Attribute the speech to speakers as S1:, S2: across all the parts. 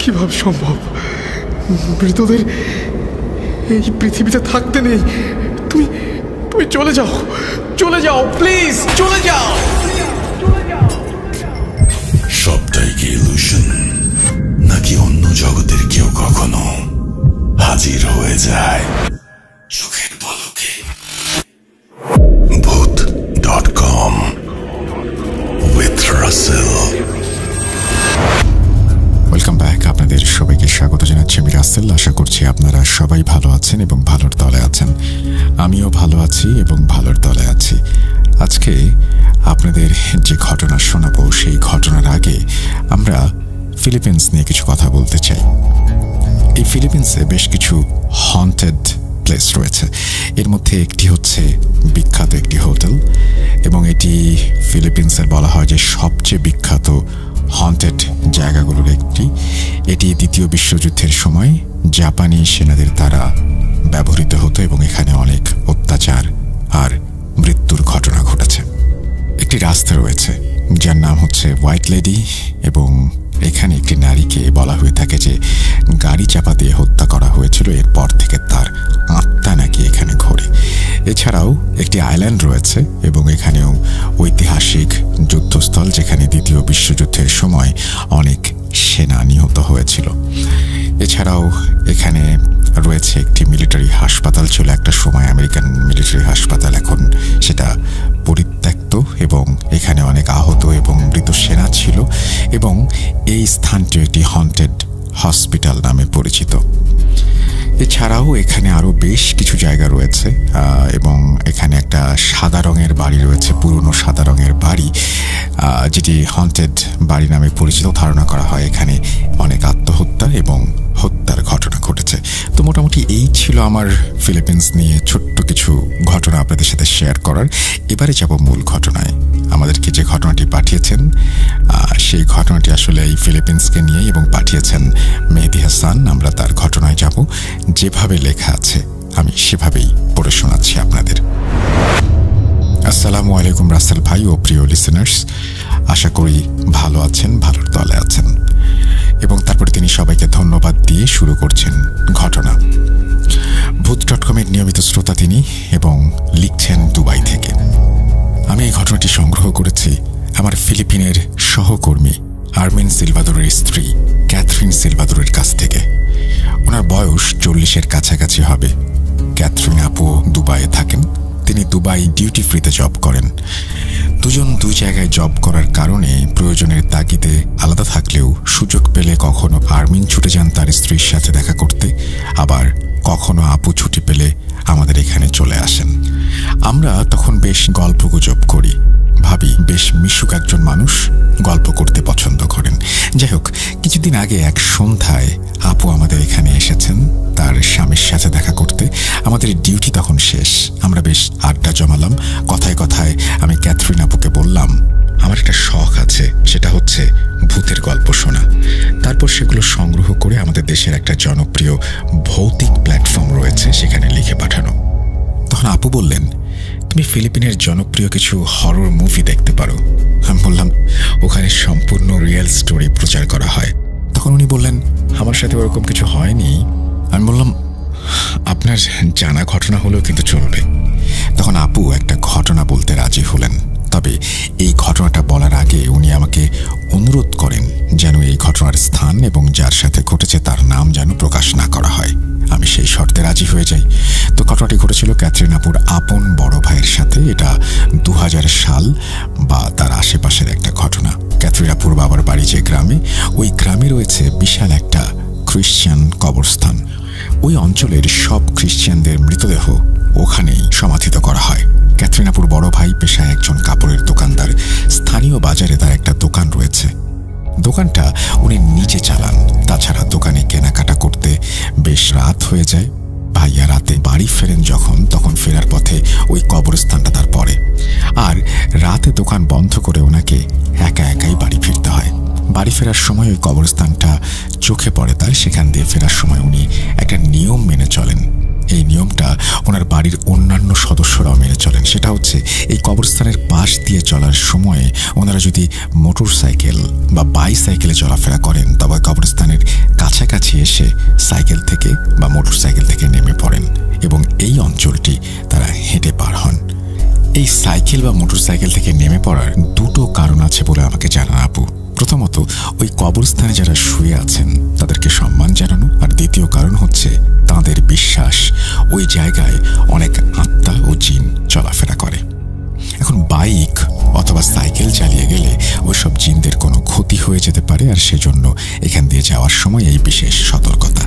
S1: কিভাবে সম্ভব? মৃতদের এই পৃথিবীতে থাকতে নেই। তুমি তুমি চলে যাও, চলে যাও, প্লিজ চলে যাও।
S2: সবটাই কি ইলুশন, নাকি অন্য জগতের কেউ কখনো হাজির হয়ে যায় চোখের পলকে? Booth dot com with Russell.
S3: Welcome back. আপনাদের সবাইকে স্বাগত জানাচ্ছি আমি রাসেল। আশা করছি আপনারা সবাই ভালো আছেন এবং ভালোর দলে আছেন। আমিও ভালো আছি এবং ভালোর দলে আছি। আজকে আপনাদের যে ঘটনা শোনাবো সেই ঘটনার আগে আমরা ফিলিপিন্স নিয়ে কিছু কথা বলতে চাই। এই ফিলিপিন্সে বেশ কিছু হন্টেড প্লেস রয়েছে। এর মধ্যে একটি হচ্ছে বিখ্যাত একটি হোটেল, এবং এটি ফিলিপিন্সের বলা হয় যে সবচেয়ে বিখ্যাত হন্টেড জায়গাগুলোর একটি। এটি দ্বিতীয় বিশ্বযুদ্ধের সময় জাপানি সেনাদের দ্বারা ব্যবহৃত হতো এবং এখানে অনেক অত্যাচার আর মৃত্যুর ঘটনা ঘটেছে। একটি রাস্তা রয়েছে যার নাম হচ্ছে হোয়াইট লেডি, এবং এখানে একটি নারীকে বলা হয়ে থাকে যে গাড়ি চাপা দিয়ে হত্যা করা হয়েছিল। এরপর থেকে তার আত্মা নাকি এখানে ঘোরে। এছাড়াও একটি আইল্যান্ড রয়েছে এবং এখানেও ঐতিহাসিক যুদ্ধস্থল, যেখানে দ্বিতীয় বিশ্বযুদ্ধের সময় অনেক সেনা নিহত হয়েছিল। এছাড়াও এখানে রয়েছে একটি মিলিটারি হাসপাতাল, ছিল একটা সময় আমেরিকান মিলিটারি হাসপাতাল, এখন সেটা পরিত্যক্ত, এবং এখানে অনেক আহত এবং মৃত সেনা ছিল, এবং এই স্থানটি একটি হন্টেড হসপিটাল নামে পরিচিত। এছাড়াও এখানে আরও বেশ কিছু জায়গা রয়েছে, এবং এখানে একটা সাদা রঙের বাড়ি রয়েছে, পুরনো সাদা রঙের বাড়ি, যেটি হন্টেড বাড়ি নামে পরিচিত। ধারণা করা হয় এখানে অনেক আত্মহত্যা এবং হত্যার ঘটনা ঘটেছে। তো মোটামুটি এই ছিল আমার ফিলিপিন্স নিয়ে ছোট্ট কিছু ঘটনা আপনাদের সাথে শেয়ার করার। এবারে যাব মূল ঘটনায়। আমাদেরকে যে ঘটনাটি পাঠিয়েছেন সেই ঘটনাটি আসলে এই ফিলিপিন্সকে নিয়ে, এবং পাঠিয়েছেন মেহেদি হাসান। আমরা তার ঘটনায় যাব, যেভাবে লেখা আছে আমি সেভাবেই পড়ে শোনাচ্ছি আপনাদের। আসসালামু আলাইকুম রাসেল ভাই ও প্রিয় লিসেনার্স, আশা করি ভালো আছেন, ভালোর দলে আছেন। এবং তারপরে তিনি সবাইকে ধন্যবাদ দিয়ে শুরু করছেন ঘটনা। ভূত.com এর নিয়মিত শ্রোতা তিনি, এবং লিখছেন দুবাই থেকে। আমি এই ঘটনাটি সংগ্রহ করেছি আমার ফিলিপিনের সহকর্মী আর্মিন সিলভাদোরের স্ত্রী ক্যাথরিন সিলভাদোরের কাছ থেকে। ওনার বয়স 40-এর কাছাকাছি হবে। ক্যাথরিন আপু দুবাইয়ে থাকেন। তিনি দুবাই ডিউটি ফ্রিতে জব করেন। দুজন দুই জায়গায় জব করার কারণে প্রয়োজনের তাগিদে আলাদা থাকলেও সুযোগ পেলে কখনো আর্মিন ছুটে যান তার স্ত্রীর সাথে দেখা করতে, আবার কখনো আপু ছুটি পেলে আমাদের এখানে চলে আসেন। আমরা তখন বেশ গল্পগুজব করি, ভাবি বেশ মিশুক একজন মানুষ, গল্প করতে পছন্দ করেন। যাই হোক, কিছুদিন আগে এক সন্ধ্যায় আপু আমাদের এখানে এসেছেন তার স্বামীর সাথে দেখা করতে। আমাদের ডিউটি তখন শেষ। আমরা বেশ আড্ডা জমালাম। কথায় কথায় আমি ক্যাথরিন আপুকে বললাম আমার একটা শখ আছে, সেটা হচ্ছে ভূতের গল্প শোনা। তারপর সেগুলো সংগ্রহ করে আমাদের দেশের একটা জনপ্রিয় ভৌতিক প্ল্যাটফর্ম রয়েছে, সেখানে লিখে পাঠানো। তখন আপু বললেন, তুমি ফিলিপিনের জনপ্রিয় কিছু হরর মুভি দেখতে পারো। আমি বললাম, ওখানে সম্পূর্ণ রিয়েল স্টোরি প্রচার করা হয়। তখন উনি বললেন, আমার সাথে ওরকম কিছু হয়নি। আমি বললাম, আপনার জানা ঘটনা হলেও কিন্তু চলবে। তখন আপু একটা ঘটনা বলতে রাজি হলেন, তবে এই ঘটনাটা বলার আগে উনি আমাকে অনুরোধ করেন যেন এই ঘটনার স্থান এবং যার সাথে ঘটেছে তার নাম যেন প্রকাশ না করা হয়। আমি সেই শর্তে রাজি হয়ে যাই। তো ঘটনাটি ঘটেছিল ক্যাথরিন আপুর আপন বড় ভাইয়ের সাথে। এটা 2000 সাল বা তার আশেপাশের একটা ঘটনা। ক্যাথরিন আপুর বাবার বাড়ি যে গ্রামে, ওই গ্রামে রয়েছে বিশাল একটা খ্রিশ্চান কবরস্থান। ওই অঞ্চলের সব খ্রিশ্চানদের মৃতদেহ ওখানেই সমাধিত করা হয়। ক্যাথরিন আপুর বড় ভাই পেশায় একজন কাপড়ের দোকানদার। স্থানীয় বাজারে তার একটা দোকান রয়েছে। দোকানটা উনি নিজে চালান। তাছাড়া দোকানে কেনাকাটা করতে বেশ রাত হয়ে যায়। ভাইয়া রাতে বাড়ি ফেরেন যখন, তখন ফেরার পথে ওই কবরস্থানটা তার পড়ে। আর রাতে দোকান বন্ধ করে ওনাকে একা একাই বাড়ি ফিরতে হয়। বাড়ি ফেরার সময় ওই কবরস্থানটা চোখে পড়ে তার। সেখান দিয়ে ফেরার সময় উনি একটা নিয়ম মেনে চলেন। এই নিয়মটা ওনার বাড়ির অন্যান্য সদস্য আদর্শরাও মেনে চলেন। সেটা হচ্ছে এই কবরস্থানের পাশ দিয়ে চলার সময়ে ওনারা যদি মোটর সাইকেল বা বাইসাইকেলে চলাফেরা করেন তবে কবরস্থানের কাছাকাছি এসে সাইকেল থেকে বা মোটর সাইকেল থেকে নেমে পড়েন এবং এই অঞ্চলটি তারা হেঁটে পার হন। এই সাইকেল বা মোটর সাইকেল থেকে নেমে পড়ার দুটো কারণ আছে বলে আমাকে জানান আপু। প্রথমত, ওই কবরস্থানে যারা শুয়ে আছেন তাদেরকে সম্মান জানানো, আর দ্বিতীয় কারণ হচ্ছে তাঁদের বিশ্বাস ওই জায়গায় অনেক আত্মা ও জিন চলাফেরা করে। এখন বাইক অথবা সাইকেল চালিয়ে গেলে ওইসব জিনদের কোনো ক্ষতি হয়ে যেতে পারে, আর সেজন্য এখান দিয়ে যাওয়ার সময় এই বিশেষ সতর্কতা।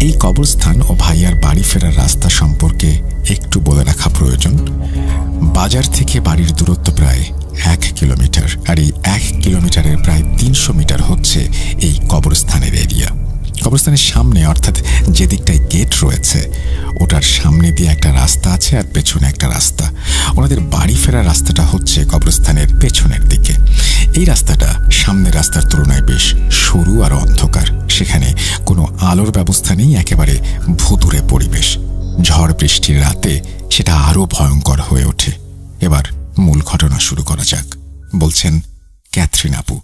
S3: এই কবরস্থান ও ভাইয়ার বাড়ি ফেরার রাস্তা সম্পর্কে একটু বলে রাখা প্রয়োজন। বাজার থেকে বাড়ির দূরত্ব প্রায় 1 কিলোমিটার, আর এই 1 কিলোমিটারের প্রায় 300 মিটার হচ্ছে এই কবরস্থানের এরিয়া। কবরস্থানের সামনে, অর্থাৎ যে দিকটায় গেট রয়েছে ওটার সামনে দিয়ে একটা রাস্তা আছে আর পেছনে একটা রাস্তা। ওনাদের বাড়ি ফেরার রাস্তাটা হচ্ছে কবরস্থানের পেছনের দিকে। এই রাস্তাটা সামনের রাস্তার তুলনায় বেশ সরু আর অন্ধকার। সেখানে কোনো আলোর ব্যবস্থা নেই, একেবারে ভুতুড়ে পরিবেশ। ঝড় বৃষ্টির রাতে সেটা আরো ভয়ঙ্কর হয়ে ওঠে। এবার মূল ঘটনা শুরু করা যাক, বলছেন ক্যাথরিন আপু।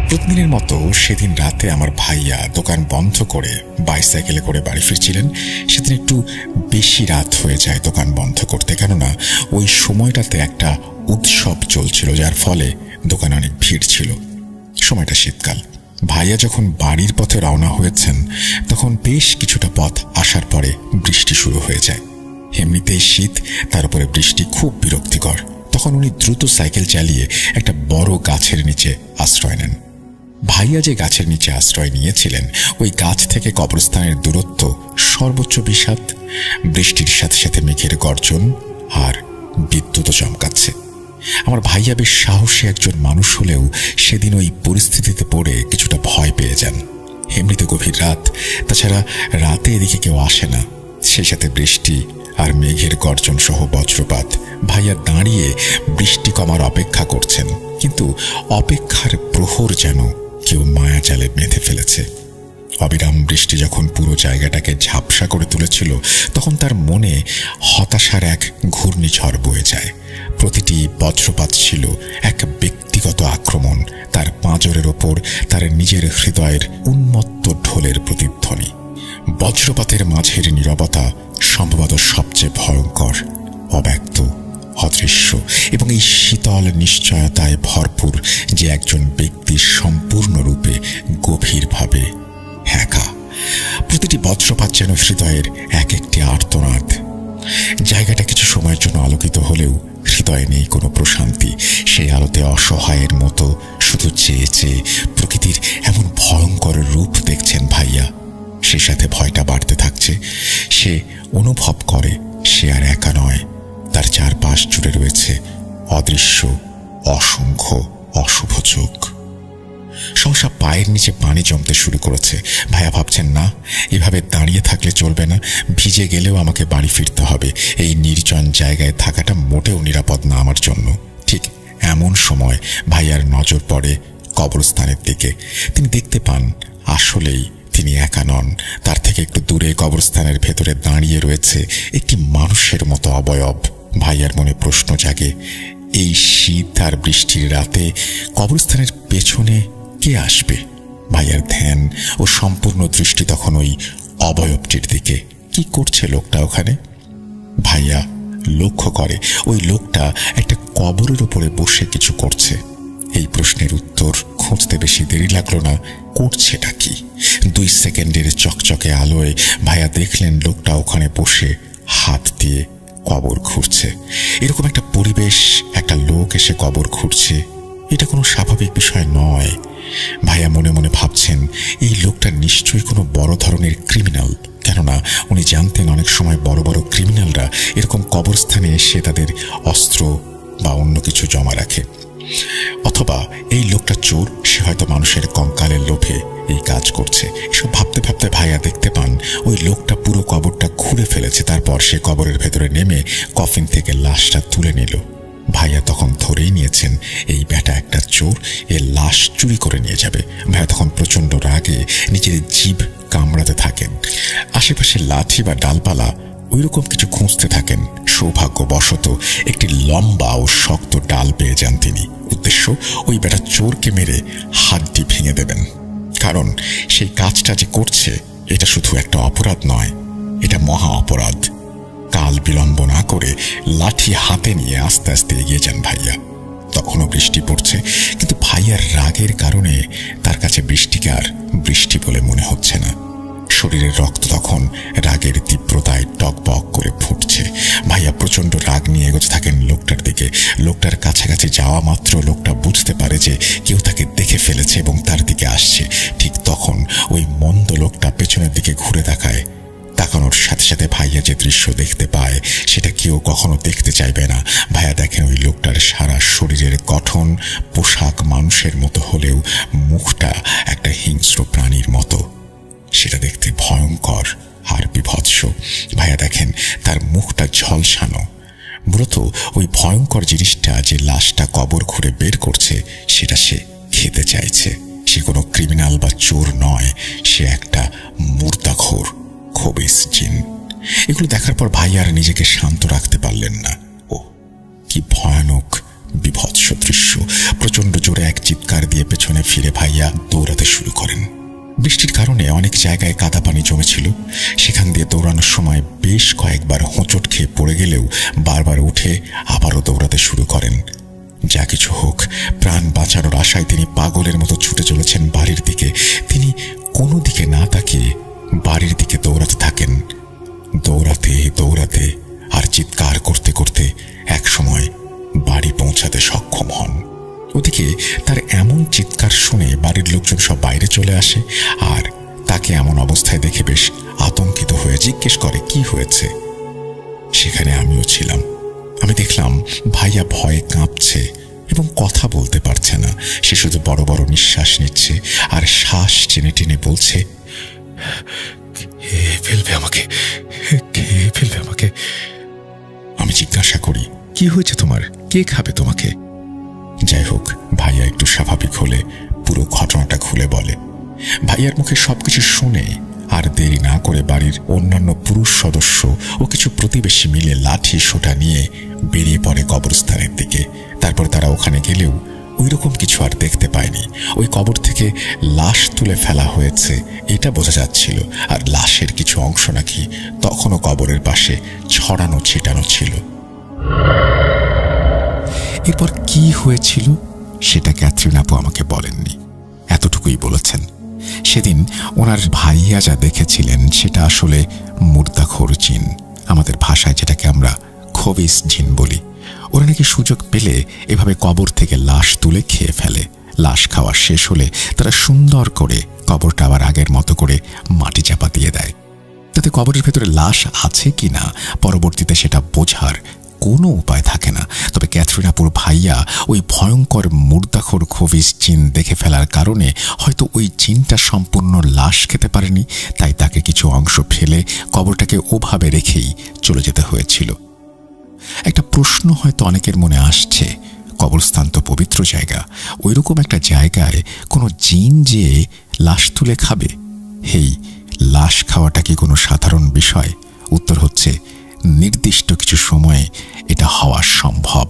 S3: প্রতিদিনের মতো সেদিন রাতে আমার ভাইয়া দোকান বন্ধ করে বাইসাইকেলে করে বাড়ি ফিরছিলেন। সেদিন একটু বেশি রাত হয়ে যায় দোকান বন্ধ করতে, কেননা ওই সময়টাতে একটা উৎসব চলছিল, যার ফলে দোকানে অনেক ভিড় ছিল। সময়টা শীতকাল। ভাইয়া যখন বাড়ির পথে রওনা হয়েছেন তখন বেশ কিছুটা পথ আসার পরে বৃষ্টি শুরু হয়ে যায়। এমনিতেই শীত, তার উপরে বৃষ্টি খুব বিরক্তিকর। তখন উনি দ্রুত সাইকেল চালিয়ে একটা বড় গাছের নিচে আশ্রয় নেন। ভাইয়া যে গাছের নিচে আশ্রয় নিয়েছিলেন ওই গাছ থেকে কবরস্থানের দূরত্ব সর্বোচ্চ 20 হাত। বৃষ্টির সাথে সাথে মেঘের গর্জন আর বিদ্যুৎও চমকাচ্ছে। আমার ভাইয়া বেশ সাহসী একজন মানুষ হলেও সেদিন ওই পরিস্থিতিতে পড়ে কিছুটা ভয় পেয়ে যান। এমনিতে গভীর রাত, তাছাড়া রাতে এদিকে কেউ আসে না, সেই সাথে বৃষ্টি আর মেঘের গর্জন সহ বজ্রপাত। ভাইয়া দাঁড়িয়ে বৃষ্টি কমার অপেক্ষা করছেন, কিন্তু অপেক্ষার প্রহর যেন কেউ মায়াজালে বেঁধে ফেলেছে। অবিরাম বৃষ্টি যখন পুরো জায়গাটাকে ঝাপসা করে তুলেছিল তখন তার মনে হতাশার এক ঘূর্ণিঝড় বয়ে যায়। প্রতিটি বজ্রপাত ছিল এক ব্যক্তিগত আক্রমণ, তার পাঁজরের ওপর তার নিজের হৃদয়ের উন্মত্ত ঢোলের প্রতিধ্বনি। বজ্রপাতের মাঝের নীরবতা সম্ভবত সবচেয়ে ভয়ঙ্কর, অব্যক্ত, অদৃশ্য এবং এই শীতল নিশ্চয়তায় ভরপুর যে একজন ব্যক্তি সম্পূর্ণরূপে গভীরভাবে একা। প্রতিটি বজ্রপাত যেন হৃদয়ের এক একটি আর্তনাদ। জায়গাটা কিছু সময়ের জন্য আলোকিত হলেও হৃদয়ে নেই কোনো প্রশান্তি। সেই আলোতে অসহায়ের মতো শুধু চেয়ে চেয়ে প্রকৃতির এমন ভয়ঙ্কর রূপ দেখছেন ভাইয়া। সেই সাথে ভয়টা বাড়তে থাকছে। সে অনুভব করে সে আর একা নয়, তার চারপাশ জুড়ে রয়েছে অদৃশ্য অসংখ্য অশুভ চোখ। সহসা পায়ের নিচে পানি জমতে শুরু করেছে। ভাইয়া ভাবছেন, না, এভাবে দাঁড়িয়ে থাকলে চলবে না, ভিজে গেলেও আমাকে বাড়ি ফিরতে হবে। এই নির্জন জায়গায় থাকাটা মোটেও নিরাপদ না আমার জন্য। ঠিক এমন সময় ভাইয়ার নজর পড়ে কবরস্থানের দিকে। তিনি দেখতে পান আসলেই তিনি একা নন। তার থেকে একটু দূরে কবরস্থানের ভেতরে দাঁড়িয়ে রয়েছে একটি মানুষের মতো অবয়ব। ভাইয়ার মনে প্রশ্ন জাগে, এই শীত আর বৃষ্টির রাতে কবরস্থানের পেছনে কে আসবে? ভাইয়ার ধ্যান ও সম্পূর্ণ দৃষ্টি তখন ওই অবয়বটির দিকে। কি করছে লোকটা ওখানে? ভাইয়া লক্ষ্য করে ওই লোকটা একটা কবরের উপরে বসে কিছু করছে। এই প্রশ্নের উত্তর খুঁজতে বেশি দেরি লাগলো না। করছেটা কি? 2 সেকেন্ডের চকচকে আলোয় ভাইয়া দেখলেন লোকটা ওখানে বসে হাত দিয়ে কবর খুঁড়ছে। এরকম একটা পরিবেশ, একটা লোক এসে কবর খুঁড়ছে, এটা কোনো স্বাভাবিক বিষয় নয়। ভাইয়া মনে মনে ভাবছেন এই লোকটা নিশ্চয়ই কোনো বড় ধরনের ক্রিমিনাল, কেননা উনি জানতেন অনেক সময় বড় বড় ক্রিমিনালরা এরকম কবরস্থানে এসে তাদের অস্ত্র বা অন্য কিছু জমা রাখে। অথবা এই লোকটা চোর, সে হয়তো মানুষের কঙ্কালের লোভে এই কাজ করছে। এসব ভাবতে ভাবতে ভাইয়া দেখতে পান ওই লোকটা পুরো কবরটা খুঁড়ে ফেলেছে। তারপর সে কবরের ভেতরে নেমে কফিন থেকে লাশটা তুলে নিল। ভাইয়া তখন ধরেই নিয়েছেন এই ব্যাটা একটা চোর, এ লাশ চুরি করে নিয়ে যাবে। ভাইয়া তখন প্রচন্ড রাগে নিজের জিভ কামড়ে কামড়াতে থাকেন। আশেপাশে লাঠি বা ডালপালা ওইরকম কিছু খুঁজতে থাকেন। সৌভাগ্যবশত একটি লম্বা ও শক্ত ডাল পেয়ে যান তিনি। উদ্দেশ্য ওই বেটা চোরকে মেরে হাড্ডি ভেঙে দেবেন। কারণ সেই কাজটা যে করছে এটা শুধু একটা অপরাধ নয়, এটা মহা অপরাধ। কাল বিলম্ব না করে লাঠি হাতে নিয়ে আস্তে আস্তে এগিয়ে যান ভাইয়া। তখনও বৃষ্টি পড়ছে, কিন্তু ভাইয়ার রাগের কারণে তার কাছে বৃষ্টিকে আর বৃষ্টি বলে মনে হচ্ছে না। শরীরের রক্ত তখন রাগের তীব্রতায় টকবক করে ফুটছে। ভাইয়া প্রচন্ড রাগ নিয়ে এগোতে থাকেন লোকটার দিকে। লোকটার কাছাকাছি যাওয়া মাত্র লোকটা বুঝতে পারে যে কেউ তাকে দেখে ফেলেছে এবং তার দিকে আসছে। ঠিক তখন ওই মন্দ লোকটা পেছনের দিকে ঘুরে তাকায়। তাকানোর সাথে সাথে ভাইয়া যে দৃশ্য দেখতে পায় সেটা কেউ কখনো দেখতে চাইবে না। ভাইয়া দেখেন ওই লোকটার সারা শরীরের গঠন পোশাক মানুষের মতো হলেও মুখটা একটা হিংস্র প্রাণীর মতো। সেটা দেখতে ভয়ঙ্কর আর বিভৎস। ভাইয়া দেখেন তার মুখটা ঝলসানো। মূলত ওই ভয়ঙ্কর জিনিসটা যে লাশটা কবর ঘুরে বের করছে সেটা সে খেতে চাইছে। সে কোনো ক্রিমিনাল বা চোর নয়, সে একটা মুর্দাখোর খবিস জিন। এগুলো দেখার পর ভাইয়া আর নিজেকে শান্ত রাখতে পারলেন না। ও কি ভয়ানক বিভৎস দৃশ্য! প্রচন্ড জোরে এক চিৎকার দিয়ে পেছনে ফিরে ভাইয়া দৌড়াতে শুরু করেন। বৃষ্টির কারণে অনেক জায়গায় কাদা পানি জমেছিল। সেখান দিয়ে দৌড়ানোর সময় বেশ কয়েকবার হোঁচট খেয়ে পড়ে গেলেও বারবার উঠে আবারও দৌড়াতে শুরু করেন। যা কিছু হোক, প্রাণ বাঁচানোর আশায় তিনি পাগলের মতো ছুটে চলেছেন বাড়ির দিকে। তিনি কোনো দিকে না তাকিয়ে বাড়ির দিকে দৌড়াতে থাকেন। দৌড়াতে দৌড়াতে আর চিৎকার করতে করতে একসময় বাড়ি পৌঁছাতে সক্ষম হন। ওদিকে তার এমন চিৎকার শুনে বাড়ির লোকজন সব বাইরে চলে আসে আর তাকে এমন অবস্থায় দেখে বেশ আতঙ্কিত হয়ে জিজ্ঞেস করে কি হয়েছে। সেখানে আমিও ছিলাম। আমি দেখলাম ভাইয়া ভয়ে কাঁপছে এবং কথা বলতে পারছে না। সে শুধু বড় বড় নিঃশ্বাস নিচ্ছে আর শ্বাস টেনে টেনে বলছে, কে ফেলবে আমাকে, কে ফেলবে আমাকে। আমি জিজ্ঞাসা করি, কি হয়েছে তোমার, কে খাবে তোমাকে? যাই হোক, ভাইয়া একটু স্বাভাবিক হলে পুরো ঘটনাটা খুলে বলে। ভাইয়ার মুখে সবকিছু শুনে আর দেরি না করে বাড়ির অন্যান্য পুরুষ সদস্য ও কিছু প্রতিবেশী মিলে লাঠি সোটা নিয়ে বেরিয়ে পড়ে কবরস্থানের দিকে। তারপর তারা ওখানে গেলেও ওইরকম কিছু আর দেখতে পায়নি। ওই কবর থেকে লাশ তুলে ফেলা হয়েছে এটা বোঝা যাচ্ছিল, আর লাশের কিছু অংশ নাকি তখনও কবরের পাশে ছড়ানো ছিটানো ছিল। এরপর কি হয়েছিল সেটা ক্যাথরিন আপু আমাকে বলেননি, এতটুকুই বলেছেন সেদিন ওনার ভাইয়া যা দেখেছিলেন সেটা আসলে মুর্দাখোর জিন, আমাদের ভাষায় যেটাকে আমরা খবিস জিন বলি। ওরা নাকি সুযোগ পেলে এভাবে কবর থেকে লাশ তুলে খেয়ে ফেলে। লাশ খাওয়া শেষ হলে তারা সুন্দর করে কবরটা আবার আগের মতো করে মাটি চাপা দিয়ে দেয়, তাতে কবরের ভেতরে লাশ আছে কিনা পরবর্তীতে সেটা বোঝার কোনো উপায় থাকে না। তবে ক্যাথরিন আপুর ভাইয়া ওই ভয়ঙ্কর মুর্দাখোর খবিস জিন দেখে ফেলার কারণে হয়তো ওই জিনটা সম্পূর্ণ লাশ খেতে পারেনি, তাই তাকে কিছু অংশ ফেলে কবরটাকে ওভাবে রেখেই চলে যেতে হয়েছিল। একটা প্রশ্ন হয়তো অনেকের মনে আসছে, কবরস্থান তো পবিত্র জায়গা, ওইরকম একটা জায়গায় কোনো জিন যে লাশ তুলে খাবে, হেই লাশ খাওয়াটা কি কোনো সাধারণ বিষয়? উত্তর হচ্ছে নির্দিষ্ট কিছু সময়ে এটা হওয়া সম্ভব।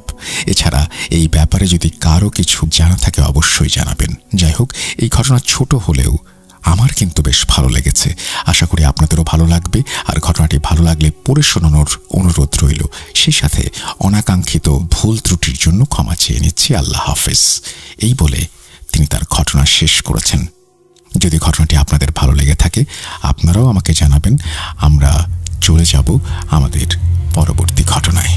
S3: এছাড়া এই ব্যাপারে যদি কারো কিছু জানা থাকে অবশ্যই জানাবেন। যাই হোক, এই ঘটনা ছোট হলেও আমার কিন্তু বেশ ভালো লেগেছে, আশা করি আপনাদেরও ভালো লাগবে। আর ঘটনাটি ভালো লাগলে পড়ে শোনানোর অনুরোধ রইল। সেই সাথে অনাকাঙ্ক্ষিত ভুল ত্রুটির জন্য ক্ষমা চেয়ে নিচ্ছি। আল্লাহ হাফেজ, এই বলে তিনি তার ঘটনা শেষ করেছেন। যদি ঘটনাটি আপনাদের ভালো লেগে থাকে আপনারাও আমাকে জানাবেন। আমরা চলে যাব আমাদের পরবর্তী ঘটনায়।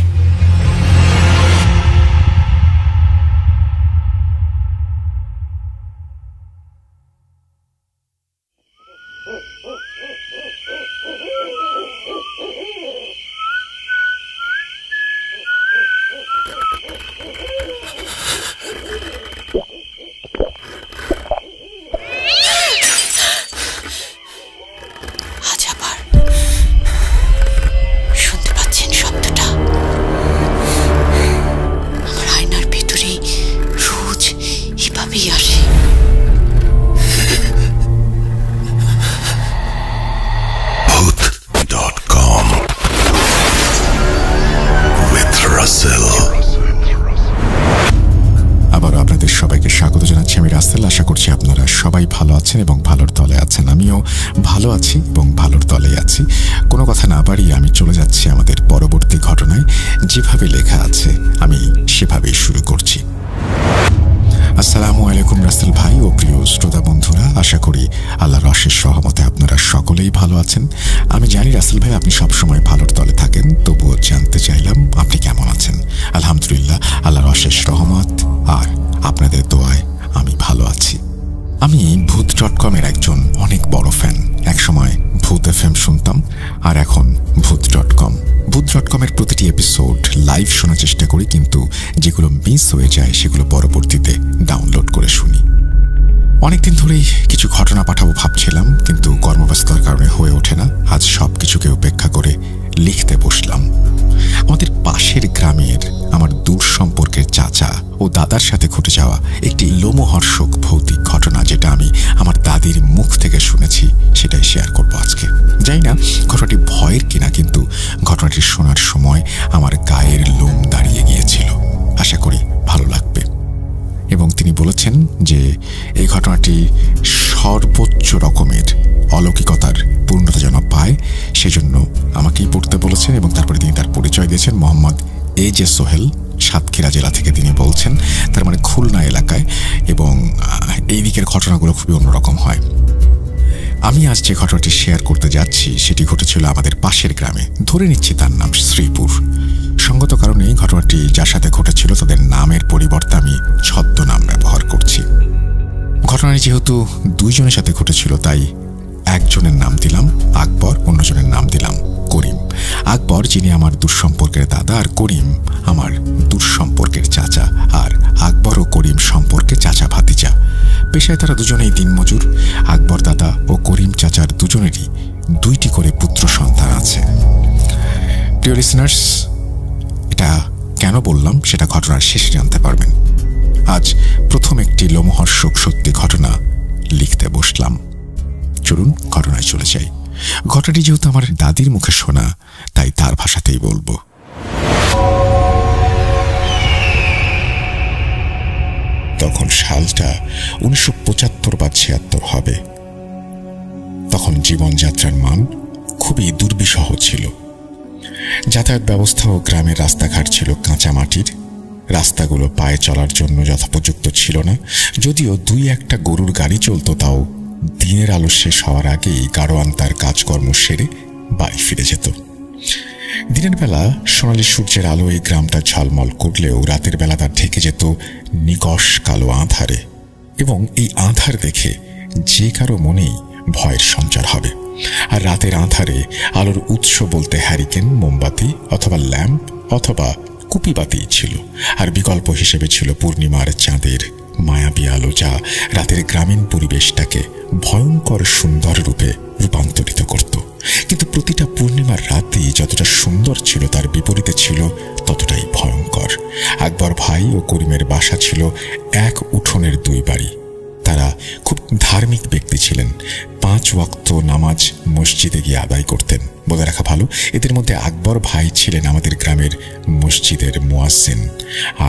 S3: ভালো আছেন এবং ভালোর তলে আছেন। আমিও ভালো আছি এবং ভালোর তলে আছি। কোনো কথা না বাড়িয়ে আমি চলে যাচ্ছি আমাদের পরবর্তী ঘটনায়। যেভাবে লেখা আছে আমি সেভাবেই শুরু করছি। আসসালামু আলাইকুম রাসেল ভাই ও প্রিয় শ্রোতা বন্ধুরা, আশা করি আল্লাহর অশেষ রহমতে আপনারা সকলেই ভালো আছেন। আমি জানি রাসেল ভাই আপনি সবসময় ভালোর তলে থাকেন, তবুও জানতে চাইলাম আপনি কেমন আছেন। আলহামদুলিল্লাহ, আল্লাহর অশেষ রহমত আর আপনাদের দোয়ায় আমি ভালো আছি। আমি ভূত.com-এর একজন অনেক বড় ফ্যান। একসময় ভূত FM শুনতাম, আর এখন ভূত.com। ভূত.com-এর প্রতিটি এপিসোড লাইভ শোনার চেষ্টা করি, কিন্তু যেগুলো মিস হয়ে যায় সেগুলো পরবর্তীতে ডাউনলোড করে শুনি। অনেকদিন ধরেই কিছু ঘটনা পাঠাবো ভাবছিলাম, কিন্তু কর্মব্যস্ততার কারণে হয়ে ওঠে না। আজ সব কিছুকে উপেক্ষা করে লিখতে বসলাম। আমাদের পাশের গ্রামের আমার দূর সম্পর্কের চাচা ও দাদার সাথে ঘটে যাওয়া একটি লোমহর্ষক ভৌতিক ঘটনা, যেটা আমি আমার দাদির মুখ থেকে শুনেছি, সেটাই শেয়ার করবো আজকে। জানি না ঘটনাটি ভয়ের কিনা, কিন্তু ঘটনাটি শোনার সময় আমার গায়ের লোম দাঁড়িয়ে গিয়েছিল। আশা করি ভালো লাগবে। এবং তিনি বলেছেন যে এই ঘটনাটি সর্বোচ্চ রকমের অলৌকিকতার পূর্ণতা যেন পায়, সেজন্য আমাকেই পড়তে বলেছেন। এবং তারপরে তিনি তার পরিচয় দিয়েছেন, মোহাম্মদ AJ সোহেল, সাতক্ষীরা জেলা থেকে তিনি বলছেন, তার মানে খুলনা এলাকায়। এবং এই দিকের ঘটনাগুলো খুবই অন্যরকম হয়। আমি আজ যে ঘটনাটি শেয়ার করতে যাচ্ছি সেটি ঘটেছিল আমাদের পাশের গ্রামে। ধরে নিচ্ছি তার নাম শ্রীপুর। সঙ্গত কারণে এই ঘটনাটি যার সাথে ঘটেছিল তাদের নামের পরিবর্তে আমি ছদ্মনাম ব্যবহার করছি। ঘটনাটি যেহেতু দুইজনের সাথে ঘটেছিল, তাই একজনের নাম দিলাম আকবর, অন্যজনের নাম দিলাম করিম। আকবর যিনি আমার দুঃসম্পর্কের দাদা, আর করিম আমার দুঃসম্পর্কের চাচা। আর আকবর ও করিম সম্পর্কে চাচা ভাতিজা। পেশায় তারা দুজনেই দিনমজুর। আকবর দাদা ও করিম চাচার দুজনেরই 2টি করে পুত্র সন্তান আছে। প্রিয় লিসনার্স, এটা কেন বললাম সেটা ঘটনার শেষে জানতে পারবেন। আজ প্রথম একটি লোমহর্ষক সত্যি ঘটনা লিখতে বসলাম। চলুন ঘটনায় চলে যাই। ঘটনাটি যেহেতু আমার দাদির মুখে শোনা, তাই তার ভাষাতেই বলবো। তখন সালটা 1975 বা 76 হবে। তখন জীবনযাত্রার মান খুবই দুর্বিষহ ছিল। যাতায়াত ব্যবস্থাও গ্রামের রাস্তাঘাট ছিল কাঁচা মাটির। রাস্তাগুলো পায়ে চলার জন্য যথোপযুক্ত ছিল না। যদিও 2-1টা গরুর গাড়ি চলত, তাও দিনের আলো শেষ হওয়ার আগেই গাড়োয়ান তার কাজকর্ম সেরে বাড়ি ফিরে যেত। দিনের বেলা সোনালী সূর্যের আলো এই গ্রামটা ঝলমল করলেও রাতের বেলা তার ঢেকে যেত নিকষ কালো আঁধারে। এবং এই আঁধার দেখে যে কারো মনেই ভয়ের সঞ্চার হবে। আর রাতের আঁধারে আলোর উৎস বলতে হ্যারিকেন, মোমবাতি অথবা ল্যাম্প অথবা কুপিবাতি ছিল। আর বিকল্প হিসেবে ছিল পূর্ণিমার চাঁদের মায়াবী আলো, যা রাতের গ্রামীণ পরিবেশটাকে ভয়ঙ্কর সুন্দর রূপে রূপান্তরিত করত। কিন্তু প্রতিটা পূর্ণিমার রাতেই যতটা সুন্দর ছিল, তার বিপরীতে ছিল ততটাই ভয়ঙ্কর। আকবর ভাই ও করিমের বাসা ছিল এক উঠোনের 2 বাড়ি। তারা খুব ধার্মিক ব্যক্তি ছিলেন। 5 ওয়াক্ত নামাজ মসজিদে গিয়ে আদায় করতেন। বলে রাখা ভালো, এদের মধ্যে আকবর ভাই ছিলেন আমাদের গ্রামের মসজিদের মুয়াজ্জিন।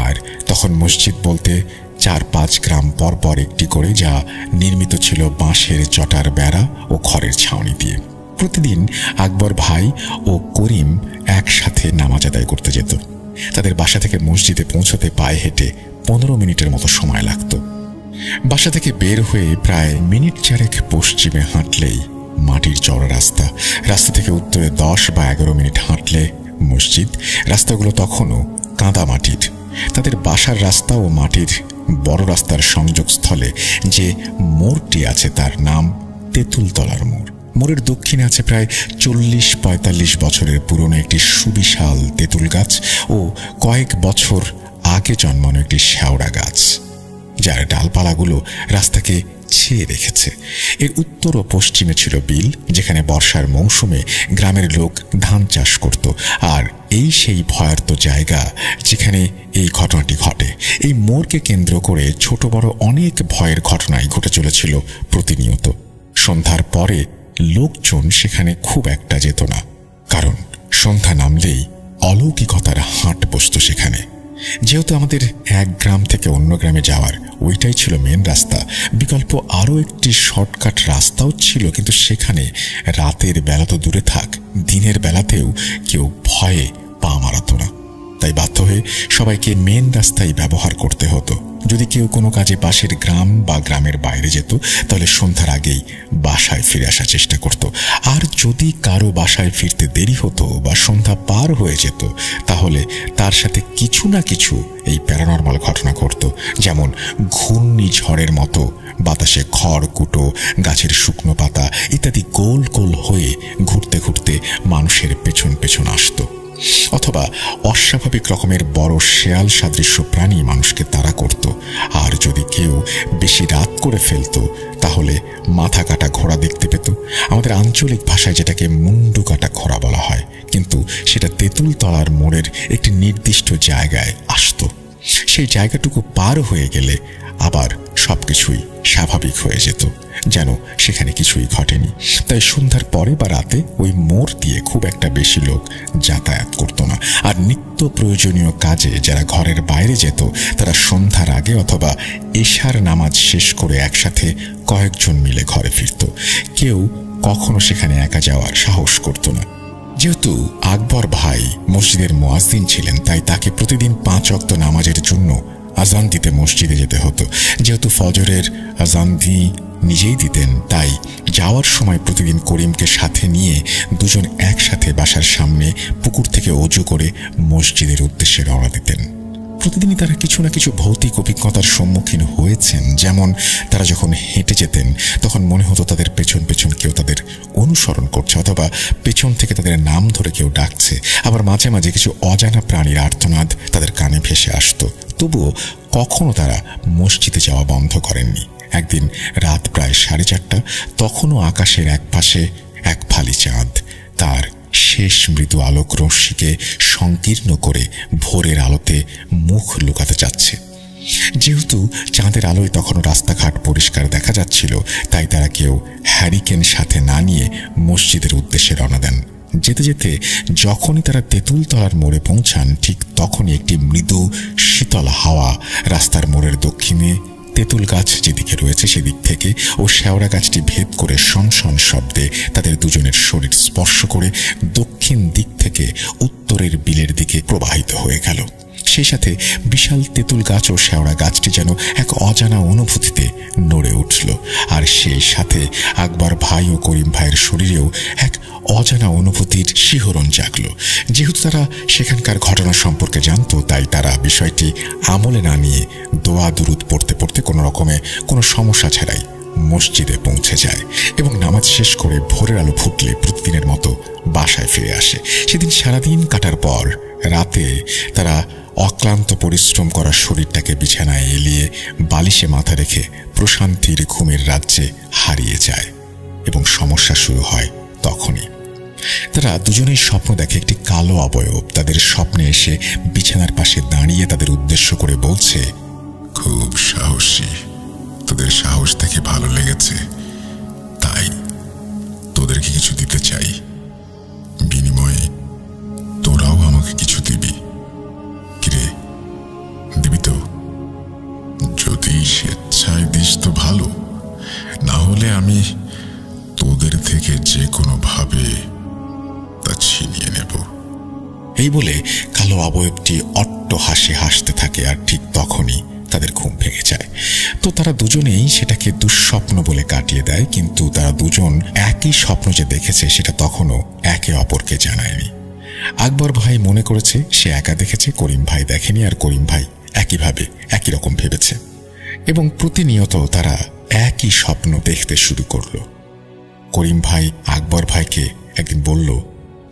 S3: আর তখন মসজিদ বলতে 4-5 গ্রাম পর পর একটি করে, যা নির্মিত ছিল বাঁশের চটার বেড়া ও খড়ের ছাউনি দিয়ে। প্রতিদিন আকবর ভাই ও করিম একসাথে নামাজ আদায় করতে যেত। তাদের বাসা থেকে মসজিদে পৌঁছতে পায়ে হেঁটে 15 মিনিটের মতো সময় লাগত। বাসা থেকে বের হয়ে প্রায় মিনিট 4 পশ্চিমে হাঁটলেই মাটির চওড়া রাস্তা। রাস্তা থেকে উত্তরে 10 বা 11 মিনিট হাঁটলে মসজিদ। রাস্তাগুলো তখনও কাদা মাটির। তাদের বাসার রাস্তা ও মাটির বড় রাস্তার সংযোগস্থলে যে মোড়টি আছে তার নাম তেঁতুলতলার মোড়। মোড়ের দক্ষিণে আছে প্রায় 40-45 বছরের পুরনো একটি সুবিশাল তেঁতুল গাছ ও কয়েক বছর আগে জন্মানো একটি শেওড়া গাছ, যার ডালপালাগুলো রাস্তাকে ছেয়ে রেখেছে। এর উত্তর ও পশ্চিমে ছিল বিল, যেখানে বর্ষার মৌসুমে গ্রামের লোক ধান চাষ করত। আর এই সেই ভয়ার্ত জায়গা যেখানে এই ঘটনাটি ঘটে। এই মোড়কে কেন্দ্র করে ছোট বড় অনেক ভয়ের ঘটনাই ঘটে চলেছিল প্রতিনিয়ত। সন্ধ্যার পরে লোকজন সেখানে খুব একটা যেত না, কারণ সন্ধ্যা নামলেই অলৌকিকতার হাট বসত সেখানে। যেহেতু আমাদের এক গ্রাম থেকে অন্য গ্রামে যাওয়ার ওইটাই ছিল মেন রাস্তা, বিকল্প আরও একটি শর্টকাট রাস্তাও ছিল, কিন্তু সেখানে রাতের বেলা তো দূরে থাক, দিনের বেলাতেও কেউ ভয়ে পা মারাতো না। তাই বাধ্য হয়ে সবাইকে মেন রাস্তাই ব্যবহার করতে হতো। যদি কেউ কোনো কাজে পাশের গ্রাম বা গ্রামের বাইরে যেত, তাহলে সন্ধ্যার আগেই বাসায় ফিরে আসার চেষ্টা করত। আর যদি কারো বাসায় ফিরতে দেরি হতো বা সন্ধ্যা পার হয়ে যেত, তাহলে তার সাথে কিছু না কিছু এই প্যারানর্মাল ঘটনা ঘটত। যেমন ঘূর্ণিঝড়ের মতো বাতাসে খড় কুটো, গাছের শুকনো পাতা ইত্যাদি গোল গোল হয়ে ঘুরতে ঘুরতে মানুষের পেছন পেছন আসত। অথবা অস্বাভাবিক রকমের বড় শেয়াল সাদৃশ্য প্রাণী মানুষকে তাড়া করত। আর যদি কেউ বেশি রাত করে ফেলত, তাহলে মাথা কাটা ঘোড়া দেখতে পেত। আমাদের আঞ্চলিক ভাষায় যেটাকে মুন্ডু কাটা ঘোড়া বলা হয়, কিন্তু সেটা তেঁতুলতলার মোড়ের একটি নির্দিষ্ট জায়গায় আসত। সেই জায়গাটুকু পার হয়ে গেলে আবার সবকিছুই স্বাভাবিক হয়ে যেত, যেন সেখানে কিছুই ঘটেনি। তাই সন্ধ্যার পরে বা রাতে ওই মোড় দিয়ে খুব একটা বেশি লোক যাতায়াত করত না। আর নিত্য প্রয়োজনীয় কাজে যারা ঘরের বাইরে যেত, তারা সন্ধ্যার আগে অথবা এশার নামাজ শেষ করে একসাথে কয়েকজন মিলে ঘরে ফিরত। কেউ কখনো সেখানে একা যাওয়ার সাহস করত না। যেহেতু আকবর ভাই মসজিদের মুয়াজ্জিন ছিলেন, তাই তাকে প্রতিদিন 5 ওয়াক্ত নামাজের জন্য আজান দিতে মসজিদে যেতে হতো। যেহেতু ফজরের আজান নিজেই দিতেন, তাই যাওয়ার সময় প্রতিদিন করিমকে সাথে নিয়ে দুজন একসাথে বাসার সামনে পুকুর থেকে ওযু করে মসজিদের উদ্দেশ্যে রওনা দিতেন। প্রতিদিনই তারা কিছু না কিছু ভৌতিক অভিজ্ঞতার সম্মুখীন হয়েছেন। যেমন তারা যখন হেঁটে যেতেন, তখন মনে হতো তাদের পেছন পেছন কেউ তাদের অনুসরণ করছে, অথবা পেছন থেকে তাদের নাম ধরে কেউ ডাকছে। আবার মাঝে মাঝে কিছু অজানা প্রাণীর আর্তনাদ তাদের কানে ভেসে আসতো। তবুও কখনো তারা মসজিদে যাওয়া বন্ধ করেননি। একদিন রাত প্রায় 4:30, তখনও আকাশের এক পাশে এক ফালি চাঁদ তার শেষ মৃদু আলোক রশ্মিকে সংকীর্ণ করে ভোরের আলোতে মুখ লুকাতে চাচ্ছে। যেহেতু চাঁদের আলোয় তখনও রাস্তাঘাট পরিষ্কার দেখা যাচ্ছিল, তাই তারা কেউ হ্যারিকেন সাথে না নিয়ে মসজিদের উদ্দেশ্যে রওনা দেন। যেতে যেতে যখনই তারা তেঁতুলতলার মোড়ে পৌঁছান, ঠিক তখনই একটি মৃদু শীতল হাওয়া রাস্তার মোড়ের দক্ষিণে তেঁতুল গাছ যেদিকে রয়েছে সেদিক থেকে ও শেওড়া গাছটি ভেদ করে শনশন শব্দে তাদের দুজনের শরীর স্পর্শ করে দক্ষিণ দিক থেকে উত্তরের বিলের দিকে প্রবাহিত হয়ে গেল। সেই সাথে বিশাল তেঁতুল গাছ ও শেওড়া গাছটি যেন এক অজানা অনুভূতিতে নড়ে উঠল। আর সেই সাথে আকবর ভাই ও করিম ভাইয়ের শরীরেও এক অজানা অনুভূতির শিহরণ জাগল। যেহেতু তারা সেখানকার ঘটনা সম্পর্কে জানত, তাই তারা বিষয়টি আমলে না নিয়ে দোয়া দুরুদ পড়তে পড়তে কোনো রকমে কোনো সমস্যা ছাড়াই মসজিদে পৌঁছে যায় এবং নামাজ শেষ করে ভোরের আলো ফুটলে প্রতিদিনের মতো বাসায় ফিরে আসে। সেদিন সারাদিন কাটার পর রাতে তারা অক্লান্ত পরিশ্রম করা শরীরটাকে বিছানায় এলিয়ে বালিশে মাথা রেখে প্রশান্তির ঘুমের রাজ্যে হারিয়ে যায় এবং সমস্যা শুরু হয় তখনই। তারা দুজনেই স্বপ্ন দেখে একটি কালো অবয়ব তাদের স্বপ্নে এসে বিছানার পাশে দাঁড়িয়ে তাদের উদ্দেশ্য করে বলছে,
S2: খুব সাহসী, তোদের সাহস দেখে ভালো লেগেছে, তাই তোদেরকে কিছু দিতে চাই, বিনিময়ে তোরাও আমাকে কিছু দিবি। কিরে, দিবি তো? যদি স্বেচ্ছায় দিস তো ভালো, না হলে আমি তোদের থেকে যে কোনো ভাবে তা ছিনিয়ে নেব।
S3: এই বলে কালো অবয়বটি অট্ট হাসি হাসতে থাকে। আর ঠিক তখনই তাদের ঘুম ভেঙে যায়। তো তারা দুজনেই সেটাকে দুঃস্বপ্ন বলে কাটিয়ে দেয়, কিন্তু তারা দুজন একই স্বপ্ন যে দেখেছে সেটা তখনও একে অপরকে জানায়নি। আকবর ভাই মনে করেছে সে একা দেখেছে, করিম ভাই দেখেনি, আর করিম ভাই একইভাবে একই রকম ভেবেছে এবং প্রতিনিয়ত তারা একই স্বপ্ন দেখতে শুরু করলো। করিম ভাই আকবর ভাইকে একদিন বলল,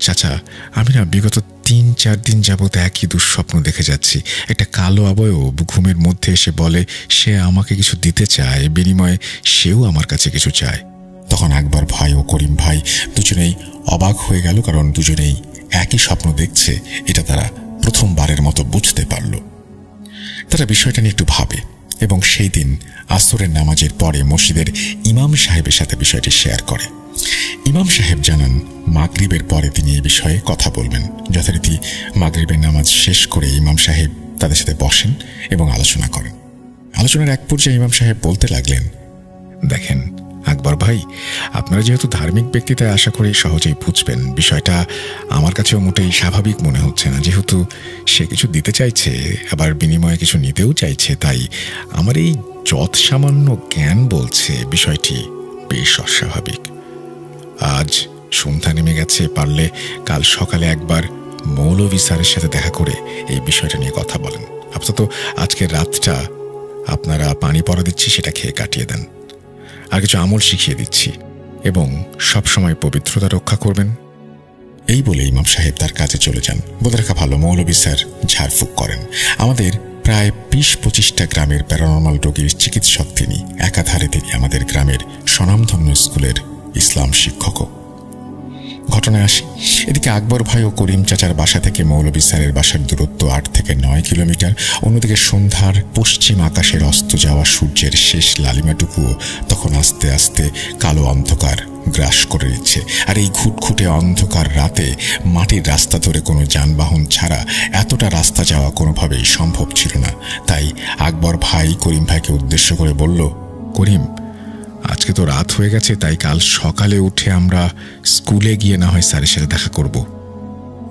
S3: চাচা, আমি না বিগত 3-4 দিন যাবৎ একই দুঃস্বপ্ন দেখে যাচ্ছি। একটা কালো অবয়ব ঘুমের মধ্যে এসে বলে সে আমাকে কিছু দিতে চায়, বিনিময়ে সেও আমার কাছে কিছু চায়। তখন আকবর ভাই ও করিম ভাই দুজনেই অবাক হয়ে গেল, কারণ দুজনেই একই স্বপ্ন দেখছে এটা তারা প্রথমবারের মতো বুঝতে পারল। তারা বিষয়টা নিয়ে একটু ভাবে এবং সেই দিন আসরের নামাজের পরে মসজিদের ইমাম সাহেবের সাথে বিষয়টি শেয়ার করে। ইমাম সাহেব জানান মাগরিবের পরে তিনি এই বিষয়ে কথা বলবেন। যথারীতি মাগরিবের নামাজ শেষ করে ইমাম সাহেব তাদের সাথে বসেন এবং আলোচনা করেন। আলোচনার এক পর্যায়ে ইমাম সাহেব বলতে লাগলেন, দেখেন আকবর ভাই, আপনারা যেহেতু ধার্মিক ব্যক্তি তাই আশা করি সহজেই বুঝবেন। বিষয়টা আমার কাছেও মোটেই স্বাভাবিক মনে হচ্ছে না। যেহেতু সে কিছু দিতে চাইছে, আবার বিনিময়ে কিছু নিতেও চাইছে, তাই আমার এই যৎ সামান্য জ্ঞান বলছে বিষয়টি বেশ অস্বাভাবিক। আজ সন্ধ্যা নেমে গেছে, পারলে কাল সকালে একবার মৌলভী স্যারের সাথে দেখা করে এই বিষয়টা নিয়ে কথা বলেন। আপাতত আজকের রাতটা আপনারা পানি পড়া দিচ্ছি সেটা খেয়ে কাটিয়ে দেন। আর কিছু আমল শিখিয়ে দিচ্ছি এবং সবসময় পবিত্রতা রক্ষা করবেন। এই বলে ইমাম সাহেব তার কাজে চলে যান। বলে রাখা ভালো, মৌলভী স্যার ঝাড়ফুঁক করেন। আমাদের প্রায় ২০-২৫টা গ্রামের প্যারানর্মাল রোগীর চিকিৎসক তিনি। একাধারে তিনি আমাদের গ্রামের স্বনামধন্য স্কুলের ইসলাম শিক্ষকও। ঘটনায় আসি, এদিকে আকবর ভাই ও করিম চাচার বাসা থেকে মৌলভী স্যারের বাসার দূরত্ব ৮ থেকে ৯ কিলোমিটার। অন্যদিকে সন্ধ্যার পশ্চিম আকাশের অস্ত যাওয়া সূর্যের শেষ লালিমাটুকুও তখন আস্তে আস্তে কালো অন্ধকার গ্রাস করে নিচ্ছে। আর এই ঘুটঘুটে অন্ধকার রাতে মাটির রাস্তা ধরে কোনো যানবাহন ছাড়া এতটা রাস্তা যাওয়া কোনোভাবেই সম্ভব ছিল না। তাই আকবর ভাই করিম ভাইকে উদ্দেশ্য করে বলল, করিম, আজকে তো রাত হয়ে গেছে, তাই কাল সকালে উঠে আমরা স্কুলে গিয়ে না হয় স্যারের সাথে দেখা করব।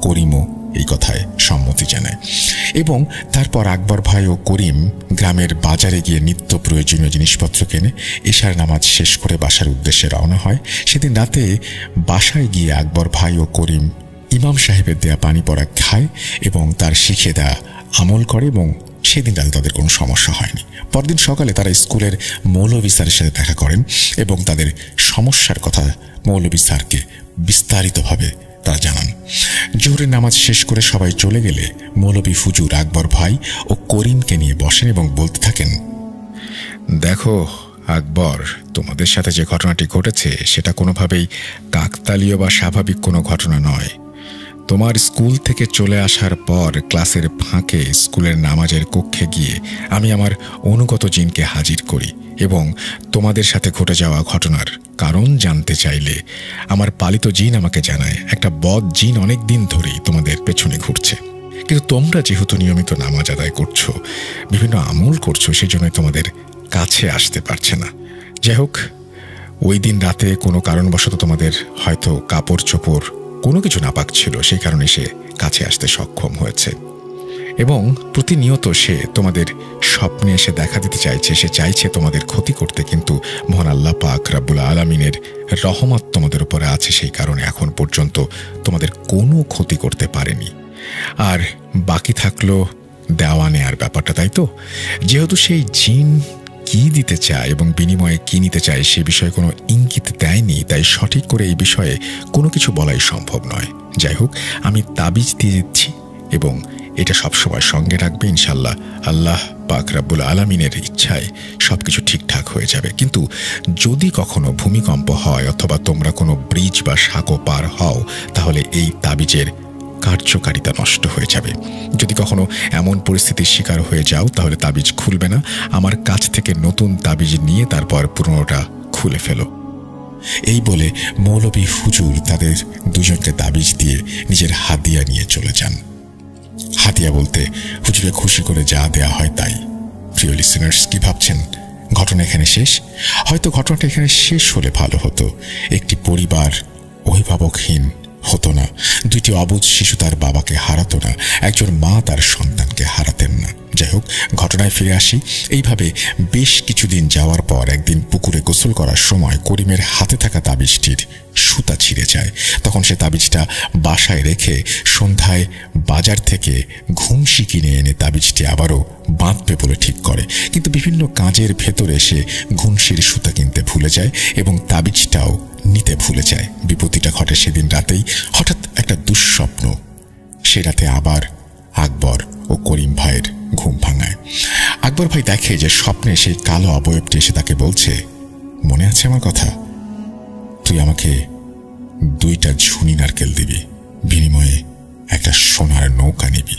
S3: করিমও এই কথায় সম্মতি জানায় এবং তারপর আকবর ভাই ও করিম গ্রামের বাজারে গিয়ে নিত্য প্রয়োজনীয় জিনিসপত্র কেনে এশার নামাজ শেষ করে বাসার উদ্দেশ্যে রওনা হয়। সেদিন রাতে বাসায় গিয়ে আকবর ভাই ও করিম ইমাম সাহেবের দেয়া পানি পড়া খায় এবং তার শিখিয়ে দেয়া আমল করে এবং সেদিন রাতে তাদের কোনো সমস্যা হয়নি। পরদিন সকালে তারা স্কুলের মৌলভী স্যারের সাথে দেখা করেন এবং তাদের সমস্যার কথা মৌলভী স্যারকে বিস্তারিতভাবে তারা জানান। জোহরের নামাজ শেষ করে সবাই চলে গেলে মৌলভী হুজুর আকবর ভাই ও করিমকে নিয়ে বসেন এবং বলতে থাকেন, দেখো আকবর, তোমাদের সাথে যে ঘটনাটি ঘটেছে সেটা কোনোভাবেই কাকতালীয় বা স্বাভাবিক কোনো ঘটনা নয়। তোমার স্কুল থেকে চলে আসার পর ক্লাসের ফাঁকে স্কুলের নামাজের কক্ষে গিয়ে আমি আমার অনুগত জিনকে হাজির করি এবং তোমাদের সাথে ঘটে যাওয়া ঘটনার কারণ জানতে চাইলে আমার পালিত জিন আমাকে জানায় একটা বদ জিন অনেক দিন ধরেই তোমাদের পেছনে ঘুরছে। কিন্তু তোমরা যেহেতু নিয়মিত নামাজ আদায় করছো, বিভিন্ন আমল করছো, সেজন্য তোমাদের কাছে আসতে পারছে না। যাই হোক, ওই দিন রাতে কোনো কারণবশত তোমাদের হয়তো কাপড় চোপড় কোনো কিছু নাপাক ছিল, সেই কারণে সে কাছে আসতে সক্ষম হয়েছে এবং প্রতিনিয়ত সে তোমাদের স্বপ্নে এসে দেখা দিতে চাইছে। সে চাইছে তোমাদের ক্ষতি করতে, কিন্তু মহান আল্লাহ পাক রব্বুল আলামিনের রহমত তোমাদের উপরে আছে, সেই কারণে এখন পর্যন্ত তোমাদের কোনো ক্ষতি করতে পারেনি। আর বাকি থাকলো দেওয়া নেয়ার ব্যাপারটা, তাই তো? যেহেতু সেই জিন কি দিতে চায় এবং বিনিময়ে কি নিতে চায় সে বিষয়ে কোনো ইঙ্গিত দেয়নি, তাই সঠিক করে এই বিষয়ে কোনো কিছু বলাই সম্ভব নয়। যাই হোক, আমি তাবিজ দিয়ে দিচ্ছি এবং এটা সবসময় সঙ্গে রাখবে। ইনশাল্লাহ আল্লাহ পাক রব্বুল আলামিনের ইচ্ছায় সবকিছু ঠিকঠাক হয়ে যাবে। কিন্তু যদি কখনো ভূমিকম্প হয় অথবা তোমরা কোনো ব্রিজ বা সাঁকো পার হও, তাহলে এই তাবিজের কার্যকারিতা নষ্ট হয়ে যাবে। যদি কখনো এমন পরিস্থিতির শিকার হয়ে যাও তাহলে তাবিজ খুলবে না। আমার কাছ থেকে নতুন তাবিজ নিয়ে তারপর পুরনোটা খুলে ফেলো। এই বলে মৌলভী হুজুর তাদের দুজনকে তাবিজ দিয়ে নিজের হাদিয়া নিয়ে চলে যান। হাদিয়া বলতে হুজুরে খুশি করে যা দেয়া হয় তাই। প্রিয় লিসেনার্স, কি ভাবছেন ঘটনা এখানে শেষ? হয়তো ঘটনাটা এখানে শেষ হলে ভালো হতো। একটি পরিবার অভিভাবকহীন হতো না, দুইটি অবুঝ শিশু তার বাবাকে হারাতো না, একজন মা তার সন্তানকে হারাতেন না। যাই হোক, ঘটনায় ফিরে আসি। এইভাবে বেশ কিছুদিন যাওয়ার পর একদিন পুকুরে গোসল করার সময় করিমের হাতে থাকা তাবিজটির সুতা ছিঁড়ে যায়। তখন সে তাবিজটা বাসায় রেখে সন্ধ্যায় বাজার থেকে ঘুমসি কিনে এনে তাবিজটি আবারও বাঁধবে বলে ঠিক করে। কিন্তু বিভিন্ন কাজের ভেতরে সে ঘুমসির সুতা কিনতে ভুলে যায় এবং তাবিজটাও নিতে ভুলে যায়। বিপত্তিটা ঘটে সেদিন রাতেই। হঠাৎ একটা দুঃস্বপ্ন। সে রাতে আবার আকবর ও করিম ভাইয়ের ঘুম ভাঙায়। আকবর ভাই দেখে যে স্বপ্নে সেই কালো অবয়বটি এসে তাকে বলছে, মনে আছে আমার কথা? তুই আমাকে 2টা ঝুনি নারকেল দিবি, বিনিময়ে একটা সোনার নৌকা নিবি।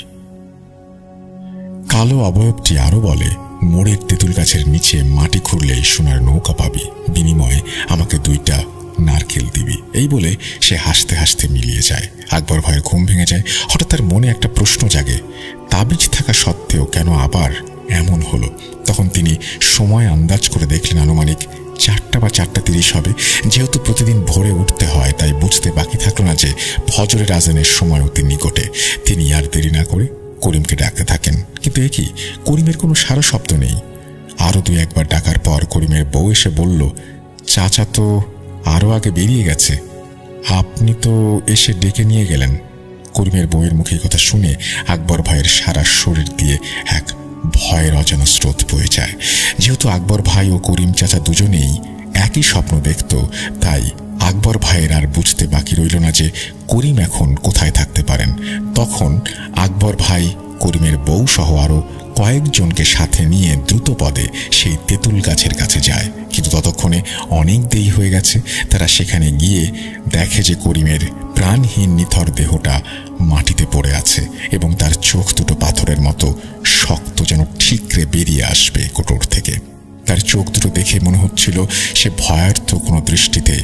S3: কালো অবয়বটি আরো বলে, মোড়ের তেঁতুল গাছের নিচে মাটি খুঁড়লেই সোনার নৌকা পাবি, বিনিময়ে আমাকে 2টা নারকেল দিবি। এই বলে সে হাসতে হাসতে মিলিয়ে যায়। আকবর ভাইয়ের ঘুম ভেঙে যায়। হঠাৎ তার মনে একটা প্রশ্ন জাগে, তাবিজ থাকা সত্ত্বেও কেন আবার এমন হলো? তখন তিনি সময় আন্দাজ করে দেখলেন আনুমানিক 4টা বা 4:30 হবে। যেহেতু প্রতিদিন ভোরে উঠতে হয়, তাই বুঝতে বাকি থাকলো না যে ফজরের আজানের সময় অতি নিকটে। তিনি আর দেরি না করে করিমকে ডাকতে থাকেন, কিন্তু এ কি, করিমের কোনো সারা শব্দ নেই। আরো 2-1বার ডাকার পর করিমের বউ এসে বলল, চাচা তো আরো আগে বেরিয়ে গেছে, আপনি তো এসে ডেকে নিয়ে গেলেন। করিমের বউয়ের মুখে কথা শুনে আকবর ভাইয়ের সারা শরীর দিয়ে এক ভয়ের অজানা স্রোত বয়ে যায়। যেহেতু আকবর ভাই ও করিম চাচা দুজনেই একই স্বপ্ন দেখত, তাই আকবর ভাইয়ের আর বুঝতে বাকি রইল না যে করিম এখন কোথায় থাকতে পারেন। তখন আকবর ভাই করিমের বউ সহ আরো কয়েকজনকে সাথে নিয়ে দ্রুত পদে সেই তেঁতুল গাছের কাছে যায়, কিন্তু ততক্ষণে অনেক দেরি হয়ে গেছে। তারা সেখানে গিয়ে দেখে যে করিমের প্রাণহীন নিথর দেহটা মাটিতে পড়ে আছে এবং তার চোখ দুটো পাথরের মতো শক্ত, যেন ঠিকরে বেরিয়ে আসবে কোটর থেকে। তার চোখ দুটো দেখে মনে হচ্ছিল সে ভয়ার্থ কোনো দৃষ্টিতে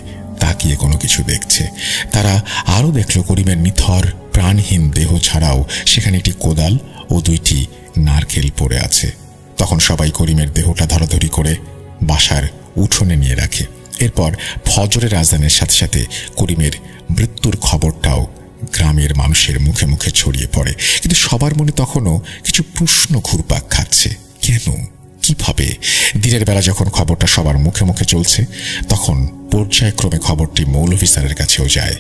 S3: তাকিয়ে কোনো কিছু দেখছে। তারা আরও দেখল করিমের নিথর প্রাণহীন দেহ ছাড়াও সেখানে একটি কোদাল ও 2টি নারকেল পড়ে আছে। তখন সবাই করিমের দেহটা ধরাধরি করে বাসার উঠোনে নিয়ে রাখে। এরপর ফজরের আজানের সাথে সাথে করিমের মৃত্যুর খবরটাও গ্রামের মানুষের মুখে মুখে ছড়িয়ে পড়ে। কিন্তু সবার মনে তখনও কিছু প্রশ্ন ঘুরপাক খাচ্ছে, কেন, কিভাবে? দিনের বেলা যখন খবরটা সবার মুখে মুখে চলছে, তখন পর্যায়ক্রমে খবরটি মৌলভী স্যারের কাছেও যায়।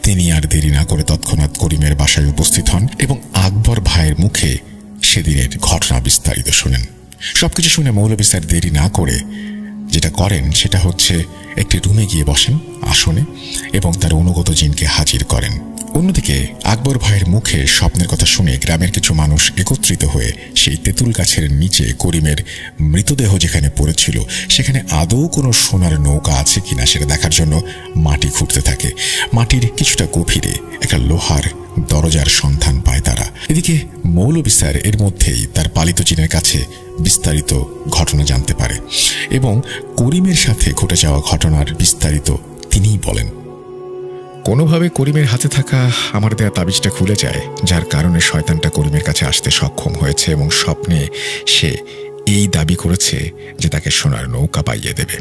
S3: তিনি আর দেরি না করে তৎক্ষণাৎ করিমের বাসায় উপস্থিত হন এবং আকবর ভাইয়ের মুখে সেদিনের ঘটনা বিস্তারিত শোনেন। সবকিছু শুনে মৌলভী স্যার দেরি না করে যেটা করেন সেটা হচ্ছে একটি রুমে গিয়ে বসেন আসনে এবং তার অনুগত জিনকে হাজির করেন। অন্যদিকে আকবর ভাইয়ের মুখে স্বপ্নের কথা শুনে গ্রামের কিছু মানুষ একত্রিত হয়ে সেই তেঁতুল গাছের নিচে করিমের মৃতদেহ যেখানে পড়েছিল সেখানে আদৌ কোনো সোনার নৌকা আছে কিনা সেটা দেখার জন্য মাটি খুঁড়তে থাকে। মাটির কিছুটা গভীরে একটা লোহার দরজার সন্ধান পায় তারা। এদিকে মৌলভী স্যার এর মধ্যেই তার পালিত জিনের কাছে বিস্তারিত ঘটনা জানতে পারে এবং করিমের সাথে ঘটে যাওয়া ঘটনার বিস্তারিত তিনিই বলেন। কোনোভাবে করিমের হাতে থাকা আমার দেয়া তাবিজটা খুলে যায়, যার কারণে শয়তানটা করিমের কাছে আসতে সক্ষম হয়েছে এবং স্বপ্নে সে এই দাবি করেছে যে তাকে সোনার নৌকা পাইয়ে দেবে।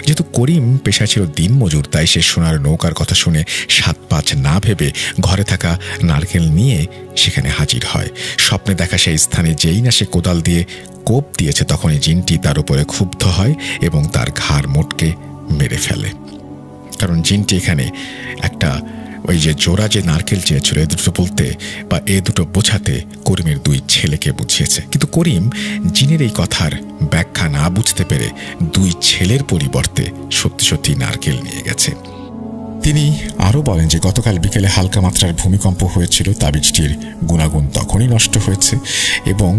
S3: যেহেতু করিম পেশা ছিল দিনমজুর, তাই সে সোনার নৌকার কথা শুনে 7-5 না ভেবে ঘরে থাকা নারকেল নিয়ে সেখানে হাজির হয়। স্বপ্নে দেখা সেই স্থানে যেই না সে কোদাল দিয়ে কোপ দিয়েছে, তখনই জিনটি তার উপরে ক্ষুব্ধ হয় এবং তার ঘাড় মোটকে মেরে ফেলে। কারণ জিনটি এখানে একটা ওই যে জোড়া যে নারকেল চেয়েছিল এ দুটো বলতে বা এ দুটো বোঝাতে করিমের 2 ছেলেকে বুঝিয়েছে। কিন্তু করিম জিনের এই কথার ব্যাখ্যা না বুঝতে পেরে 2 ছেলের পরিবর্তে সত্যি সত্যি নারকেল নিয়ে গেছে। তিনি আরও বলেন যে গতকাল বিকেলে হালকা মাত্রার ভূমিকম্প হয়েছিল, তাবিজটির গুণাগুণ তখনই নষ্ট হয়েছে এবং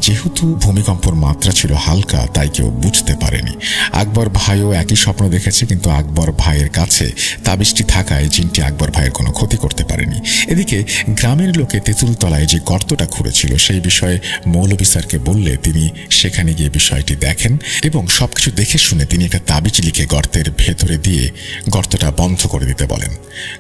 S3: যেহেতু ভূমিকম্পর মাত্রা ছিল হালকা তাই কেউ বুঝতে পারেনি। আকবর ভাইও একই স্বপ্ন দেখেছে, কিন্তু আকবর ভাইয়ের কাছে তাবিজটি থাকায় জিনটি আকবর ভাইয়ের কোনো ক্ষতি করতে পারেনি। এদিকে গ্রামের লোকে তেঁতুল তলায় যে গর্তটা খুঁড়েছিল সেই বিষয়ে মৌলভী স্যারকে বললে তিনি সেখানে গিয়ে বিষয়টি দেখেন এবং সবকিছু দেখে শুনে তিনি একটা তাবিজ লিখে গর্তের ভেতরে দিয়ে গর্তটা বন্ধ করে দিতে বলেন।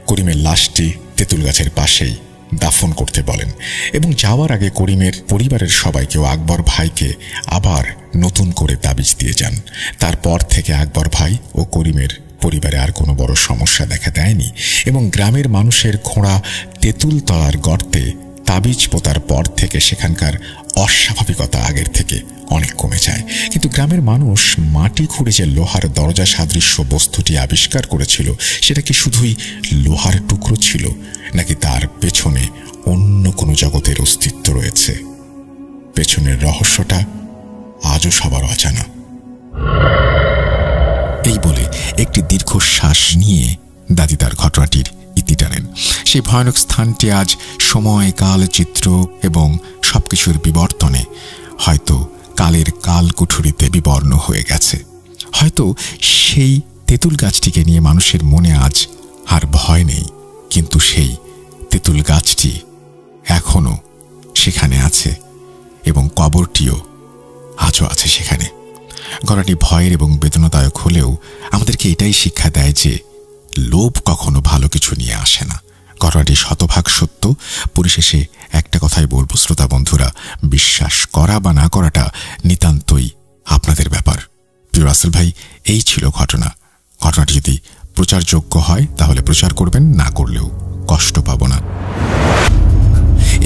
S3: করিমের লাশটি তেঁতুল গাছের পাশেই দাফন করতে বলেন এবং যাওয়ার আগে করিমের পরিবারের সবাইকেও আকবর ভাইকে আবার নতুন করে তাবিজ দিয়ে যান। তারপর থেকে আকবর ভাই ও করিমের পরিবারে আর কোনো বড় সমস্যা দেখা দেয়নি এবং গ্রামের মানুষের খোঁড়া তেঁতুল তলার গর্তে তাবিজ পোতার পর থেকে সেখানকার অস্বাভাবিকতা আগের থেকে অনেক কমে যায়। কিন্তু গ্রামের মানুষ মাটি খুঁড়ে যে লোহার দরজা সাদৃশ্য বস্তুটি আবিষ্কার করেছিল সেটা কি শুধুই লোহার টুকরো ছিল, নাকি তার পেছনে অন্য কোনো জগতের অস্তিত্ব রয়েছে? পেছনের রহস্যটা আজও সবার অজানা। এই বলে একটি দীর্ঘশ্বাস নিয়ে দাদি তার ঘটনাটির ইতি টানেন। সেই ভয়ানক স্থানটি আজ সময়, কাল, চিত্র এবং সবকিছুর বিবর্তনে হয়তো কালের কালকুঠুরিতে বিবর্ণ হয়ে গেছে। হয়তো সেই তেঁতুল গাছটিকে নিয়ে মানুষের মনে আজ আর ভয় নেই, কিন্তু সেই তেঁতুল গাছটি এখনো সেখানে আছে এবং কবরটিও আজও আছে সেখানে। গলাটি ভয়ের এবং বেদনাদায়ক হলেও আমাদেরকে এটাই শিক্ষা দেয় যে লোভ কখনো ভালো কিছু নিয়ে আসে না। ঘটনাটি শতভাগ সত্য। পরিশেষে একটা কথাই বলবো শ্রোতা বন্ধুরা, বিশ্বাস করা বা না করাটা নিতান্তই আপনাদের ব্যাপার। প্রিয় রাসেল ভাই, এই ছিল ঘটনা। ঘটনাটি যদি প্রচারযোগ্য হয় তাহলে প্রচার করবেন, না করলেও কষ্ট পাব না।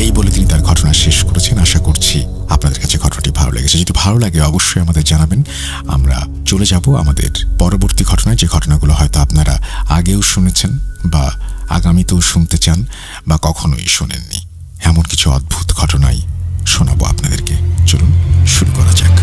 S3: এই বলে তিনি তার ঘটনা শেষ করেছেন। আশা করছি আপনাদের কাছে ঘটনাটি ভালো লেগেছে। যদি ভালো লাগে অবশ্যই আমাদের জানাবেন। আমরা চলে যাব আমাদের পরবর্তী ঘটনায়, যে ঘটনাগুলো হয়তো আপনারা আগেও শুনেছেন বা আগামীতেও শুনতে চান বা কখনোই শোনেননি। এমন কিছু অদ্ভুত ঘটনাই শোনাবো আপনাদেরকে। চলুন শুরু করা যাক।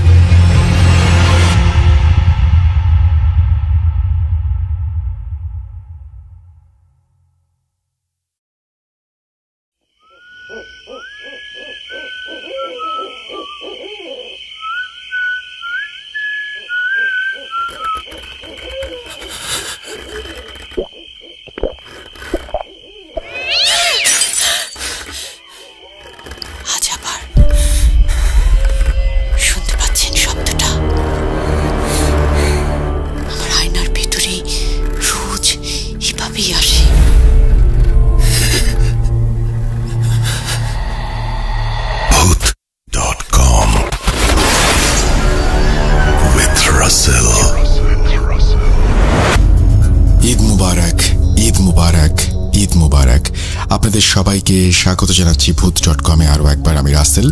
S3: আপনাদের সবাইকে স্বাগত জানাচ্ছি ভূত.com-এ আরও একবার। আমি রাসেল।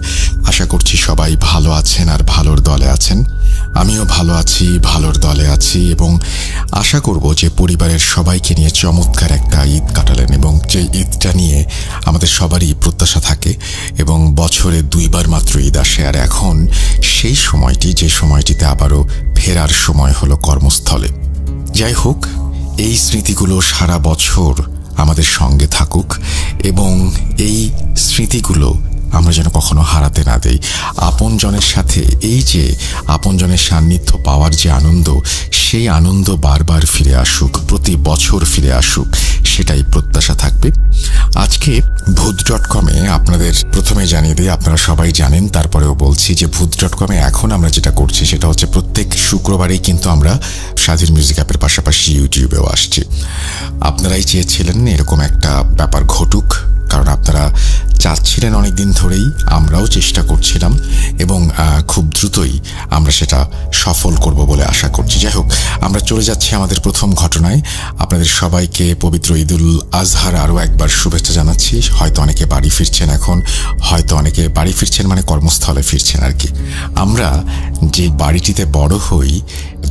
S3: আশা করছি সবাই ভালো আছেন আর ভালোর দলে আছেন। আমিও ভালো আছি, ভালোর দলে আছি এবং আশা করব যে পরিবারের সবাইকে নিয়ে চমৎকার একটা ঈদ কাটালেন এবং যে ঈদটা নিয়ে আমাদের সবারই প্রত্যাশা থাকে এবং বছরে 2 বার মাত্র ঈদ আসে। আর এখন সেই সময়টি, যে সময়টিতে আবারও ফেরার সময় হলো কর্মস্থলে। যাই হোক, এই স্মৃতিগুলো সারা বছর আমাদের সঙ্গে থাকুক এবং এই স্মৃতিগুলো আমরা যেন কখনো হারাতে না দেই। আপনজনের সাথে এই যে আপনজনের সান্নিধ্য পাওয়ার যে আনন্দ, সেই আনন্দ বারবার ফিরে আসুক, প্রতি বছর ফিরে আসুক, সেটাই প্রত্যাশা থাকবে। আজকে ভূত.com-এ আপনাদের প্রথমে জানিয়ে দিই, আপনারা সবাই জানেন, তারপরেও বলছি যে ভূত.com-এ এখন আমরা যেটা করছি সেটা হচ্ছে প্রত্যেক শুক্রবারেই কিন্তু আমরা স্বাধীন মিউজিক অ্যাপের পাশাপাশি ইউটিউবেও আসছি। আপনারাই চেয়েছিলেন এরকম একটা ব্যাপার ঘটুক, কারণ আপনারা চাচ্ছিলেন অনেকদিন ধরেই, আমরাও চেষ্টা করছিলাম এবং খুব দ্রুতই আমরা সেটা সফল করব বলে আশা করছি। যাই হোক, আমরা চলে যাচ্ছি আমাদের প্রথম ঘটনায়। আপনাদের সবাইকে পবিত্র ঈদুল আজহার আরও একবার শুভেচ্ছা জানাচ্ছি। হয়তো অনেকে বাড়ি ফিরছেন এখন, হয়তো অনেকে বাড়ি ফিরছেন মানে কর্মস্থলে ফিরছেন আর কি। আমরা যে বাড়িটিতে বড় হই,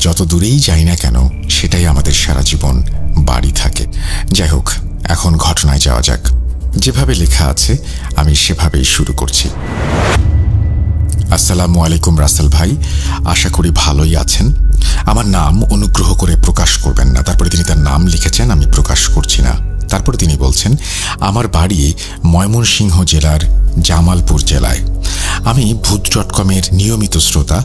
S3: যত দূরেই যাই না কেন, সেটাই আমাদের সারা জীবন বাড়ি থাকে। যাই হোক, এখন ঘটনায় যাওয়া যাক। যেভাবে লেখা আছে আমি সেভাবেই শুরু করছি। আসসালামু আলাইকুম রাসেল ভাই, আশা করি ভালোই আছেন। আমার নাম অনুগ্রহ করে প্রকাশ করবেন না। তারপরে তিনি তার নাম লিখেছেন, আমি প্রকাশ করছি না। তারপরে তিনি বলছেন, আমার বাড়ি ময়মনসিংহ জেলার জামালপুর জেলায়। আমি ভূত.com-এর নিয়মিত শ্রোতা।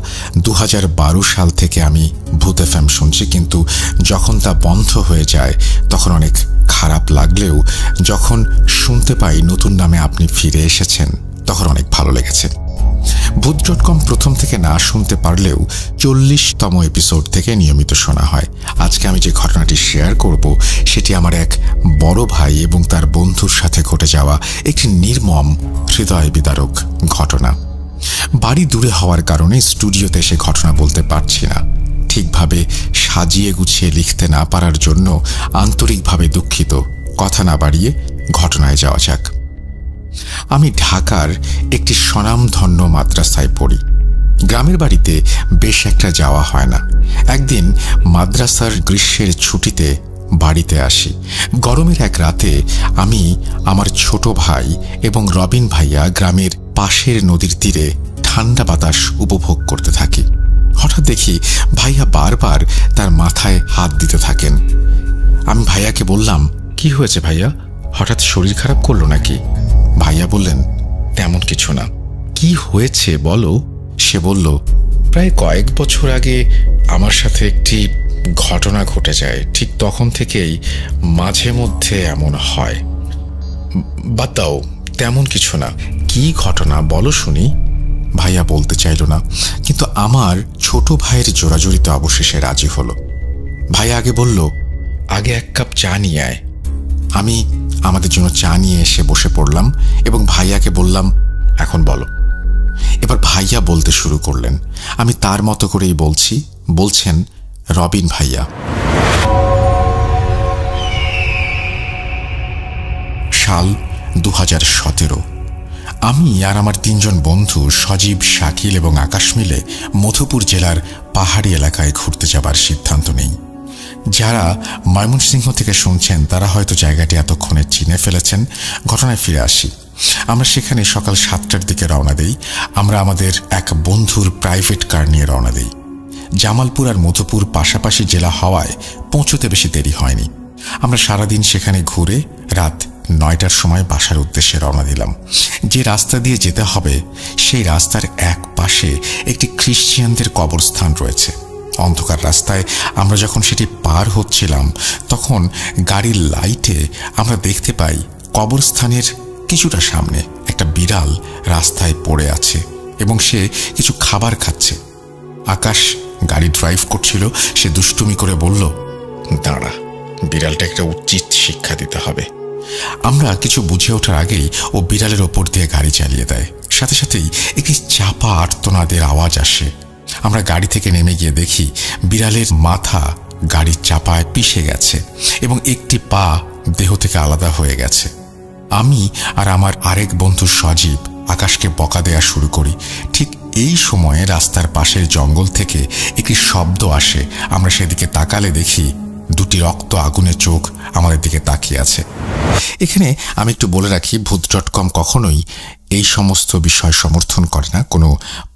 S3: 2012 সাল থেকে আমি ভূত FM শুনছি, কিন্তু যখন তা বন্ধ হয়ে যায় তখন অনেক খারাপ লাগলেও যখন শুনতে পাই নতুন নামে আপনি ফিরে এসেছেন তখন অনেক ভালো লেগেছে। ভূত.com প্রথম থেকে না শুনতে পারলেও 40তম এপিসোড থেকে নিয়মিত শোনা হয়। আজকে আমি যে ঘটনাটি শেয়ার করব সেটি আমার এক বড় ভাই এবং তার বন্ধুর সাথে ঘটে যাওয়া একটি নির্মম হৃদয় বিদারক ঘটনা। বাড়ি দূরে হওয়ার কারণে স্টুডিওতে এসে ঘটনা বলতে পারছি না। ঠিকভাবে সাজিয়ে গুছিয়ে লিখতে না পারার জন্য আন্তরিকভাবে দুঃখিত। কথা না বাড়িয়ে ঘটনায় যাওয়া যাক। আমি ঢাকার একটি স্বনামধন্য মাদ্রাসায় পড়ি। গ্রামের বাড়িতে বেশ একটা যাওয়া হয় না। একদিন মাদ্রাসার গ্রীষ্মের ছুটিতে বাড়িতে আসি। গরমের এক রাতে আমি, আমার ছোট ভাই এবং রবিন ভাইয়া গ্রামের পাশের নদীর তীরে ঠান্ডা বাতাস উপভোগ করতে থাকি। হঠাৎ দেখি ভাইয়া বারবার তার মাথায় হাত দিতে থাকেন। আমি ভাইয়াকে বললাম, কি হয়েছে ভাইয়া, হঠাৎ শরীর খারাপ করলো নাকি? ভাইয়া বললেন, তেমন কিছু না। কি হয়েছে বলো? সে বলল, প্রায় কয়েক বছর আগে আমার সাথে একটি ঘটনা ঘটে যায়। ঠিক তখন থেকেই মাঝে মধ্যে এমন হয়। বাদ দাও, তেমন কিছু না। কি ঘটনা বলো শুনি? ভাইয়া বলতে চাইল না, কিন্তু আমার ছোট ভাইয়ের জোরাজুরিতে অবশেষে রাজি হলো। ভাইয়া আগে বলল, আগে এক কাপ চা নিয়ে আয়। আমি আমাদের জন্য চা নিয়ে এসে বসে পড়লাম এবং ভাইয়াকে বললাম, এখন বলো। এবার ভাইয়া বলতে শুরু করলেন। আমি তার মতো করেই বলছি। বলছেন, রবিন ভাইয়া। সাল 2017। আমি আর আমার 3 জন বন্ধু সজীব, শাকিল এবং আকাশ মিলে মধুপুর জেলার পাহাড়ি এলাকায় ঘুরতে যাবার সিদ্ধান্ত নেই। যারা ময়মনসিংহ থেকে শুনছেন তারা হয়তো জায়গাটি এতক্ষণে চিনে ফেলেছেন। ঘটনায় ফিরে আসি। আমরা সেখানে সকাল 7টার দিকে রওনা দেই। আমরা আমাদের এক বন্ধুর প্রাইভেট কার নিয়ে রওনা দেই। জামালপুর আর মধুপুর পাশাপাশি জেলা হওয়ায় পৌঁছতে বেশি দেরি হয়নি। আমরা সারাদিন সেখানে ঘুরে রাত 9টার সময় বাসার উদ্দেশ্যে রওনা দিলাম। যে রাস্তা দিয়ে যেতে হবে সেই রাস্তার এক পাশে একটি খ্রিস্টানদের কবরস্থান রয়েছে। অন্ধকার রাস্তায় আমরা যখন সেটি পার হচ্ছিলাম তখন গাড়ির লাইটে আমরা দেখতে পাই কবরস্থানের কিছুটা সামনে একটা বিড়াল রাস্তায় পড়ে আছে এবং সে কিছু খাবার খাচ্ছে। আকাশ গাড়ি ড্রাইভ করছিল। সে দুষ্টুমি করে বলল, দাঁড়া, বিড়ালটা একটা উচিত শিক্ষা দিতে হবে। আমরা কিছু বুঝে ওঠার আগেই ও বিড়ালের ওপর দিয়ে গাড়ি চালিয়ে দেয়। সাথে সাথেই একটি চাপা আর্তনাদের আওয়াজ আসে। আমরা গাড়ি থেকে নেমে গিয়ে দেখি বিড়ালের মাথা গাড়ির চাপায় পিষে গেছে এবং একটি পা দেহ থেকে আলাদা হয়ে গেছে। আমি আর আমার আরেক বন্ধু সজীব আকাশকে বকা দেয়া শুরু করি। ঠিক এই সময়ে রাস্তার পাশের জঙ্গল থেকে একটি শব্দ আসে। আমরা সেদিকে তাকালে দেখি 2টি রক্ত আগুনের চোখ আমাদের দিকে তাকিয়ে আছে। এখানে আমি একটু বলে রাখি, ভূত.com কখনোই এই সমস্ত বিষয় সমর্থন করে না। কোনো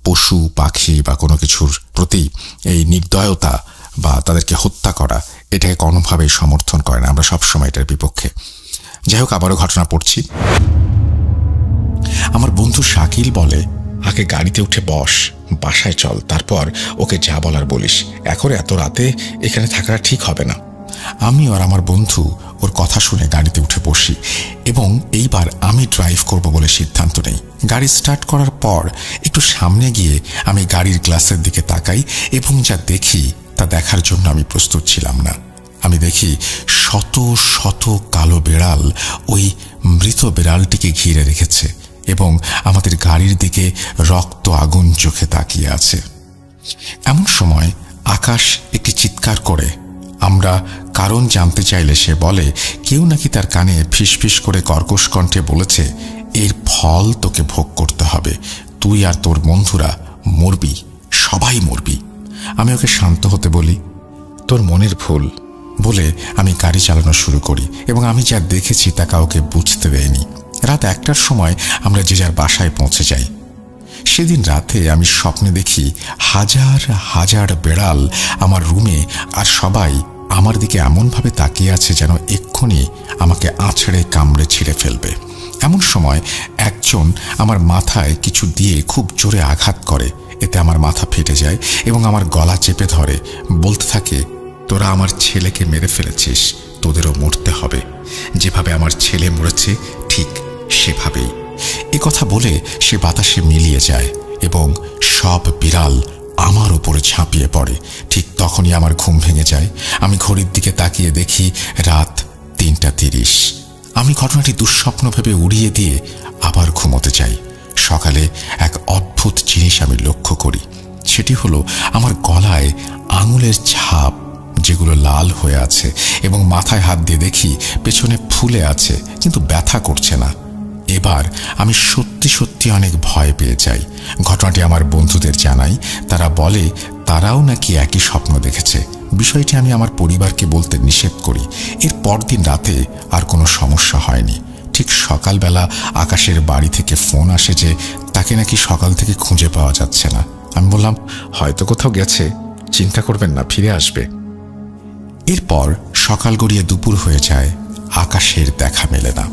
S3: পশু পাখি বা কোনো কিছুর প্রতি এই নির্দয়তা বা তাদেরকে হত্যা করা এটাকে কোনোভাবেই সমর্থন করে না। আমরা সবসময় এটার বিপক্ষে। যাই হোক, আবারও ঘটনা পড়ছি। আমার বন্ধু শাকিল বলে, আগে গাড়িতে উঠে বস, বাসায় চল, তারপর ওকে যা বলার বলিস। এখন এত রাতে এখানে থাকাটা ঠিক হবে না। আমি আর আমার বন্ধু ওর কথা শুনে গাড়িতে উঠে বসি এবং এইবার আমি ড্রাইভ করব বলে সিদ্ধান্ত নেই। গাড়ি স্টার্ট করার পর একটু সামনে গিয়ে আমি গাড়ির গ্লাসের দিকে তাকাই এবং যা দেখি তা দেখার জন্য আমি প্রস্তুত ছিলাম না। আমি দেখি শত শত কালো বিড়াল ওই মৃত বিড়ালটিকে ঘিরে রেখেছে এবং আমাদের গাড়ির দিকে রক্ত আগুন চোখে তাকিয়ে আছে। এমন সময় আকাশ একটি চিৎকার করে। আমরা কারণ জানতে চাইলে সে বলে, কেউ নাকি তার কানে ফিসফিস করে কর্কশ কণ্ঠে বলেছে, এর ফল তোকে ভোগ করতে হবে, তুই আর তোর বন্ধুরা মরবি, সবাই মরবি। আমি ওকে শান্ত হতে বলি, তোর মনের ভুল বলে আমি গাড়ি চালানো শুরু করি এবং আমি যা দেখেছি তা কাউকে বুঝতে দেয়নি। রাত 1টার সময় আমরা যে যার বাসায় পৌঁছে যাই। সেদিন রাতে আমি স্বপ্নে দেখি হাজার হাজার বেড়াল আমার রুমে, আর সবাই আমার দিকে এমনভাবে তাকিয়ে আছে যেন এক্ষুনি আমাকে আছড়ে কামড়ে ছিঁড়ে ফেলবে। এমন সময় একজন আমার মাথায় কিছু দিয়ে খুব জোরে আঘাত করে। এতে আমার মাথা ফেটে যায় এবং আমার গলা চেপে ধরে, বলতে থাকে, তোরা আমার ছেলেকে মেরে ফেলেছিস, তোদেরও মরতে হবে। যেভাবে আমার ছেলে মরেছে ঠিক সেভাবেই। এ কথা বলে সে বাতাসে মিলিয়ে যায় এবং সব বিড়াল আমার উপরে ঝাঁপিয়ে পড়ে। ঠিক তখনই আমার ঘুম ভেঙে যায়। আমি ঘড়ির দিকে তাকিয়ে দেখি রাত 3:30। আমি ঘটনাটি দুঃস্বপ্ন ভেবে উড়িয়ে দিয়ে আবার ঘুমোতে যাই। সকালে এক অদ্ভুত জিনিস আমি লক্ষ্য করি। সেটি হলো আমার গলায় আঙুলের ছাপ, যেগুলো লাল হয়ে আছে, এবং মাথায় হাত দিয়ে দেখি পেছনে ফুলে আছে কিন্তু ব্যথা করছে না। এবার আমি সত্যি সত্যি অনেক ভয় পেয়ে যাই। ঘটনাটি আমার বন্ধুদের জানাই। তারা বলে তারাও নাকি একই স্বপ্ন দেখেছে। বিষয়টি আমি আমার পরিবারকে বলতে নিষেধ করি। এর পরদিন রাতে আর কোনো সমস্যা হয়নি। ঠিক সকালবেলা আকাশের বাড়ি থেকে ফোন আসে যে তাকে নাকি সকাল থেকে খুঁজে পাওয়া যাচ্ছে না। আমি বললাম, হয়তো কোথাও গেছে, চিন্তা করবেন না, ফিরে আসবে। এরপর সকাল গড়িয়ে দুপুর হয়ে যায়, আকাশের দেখা মেলে না।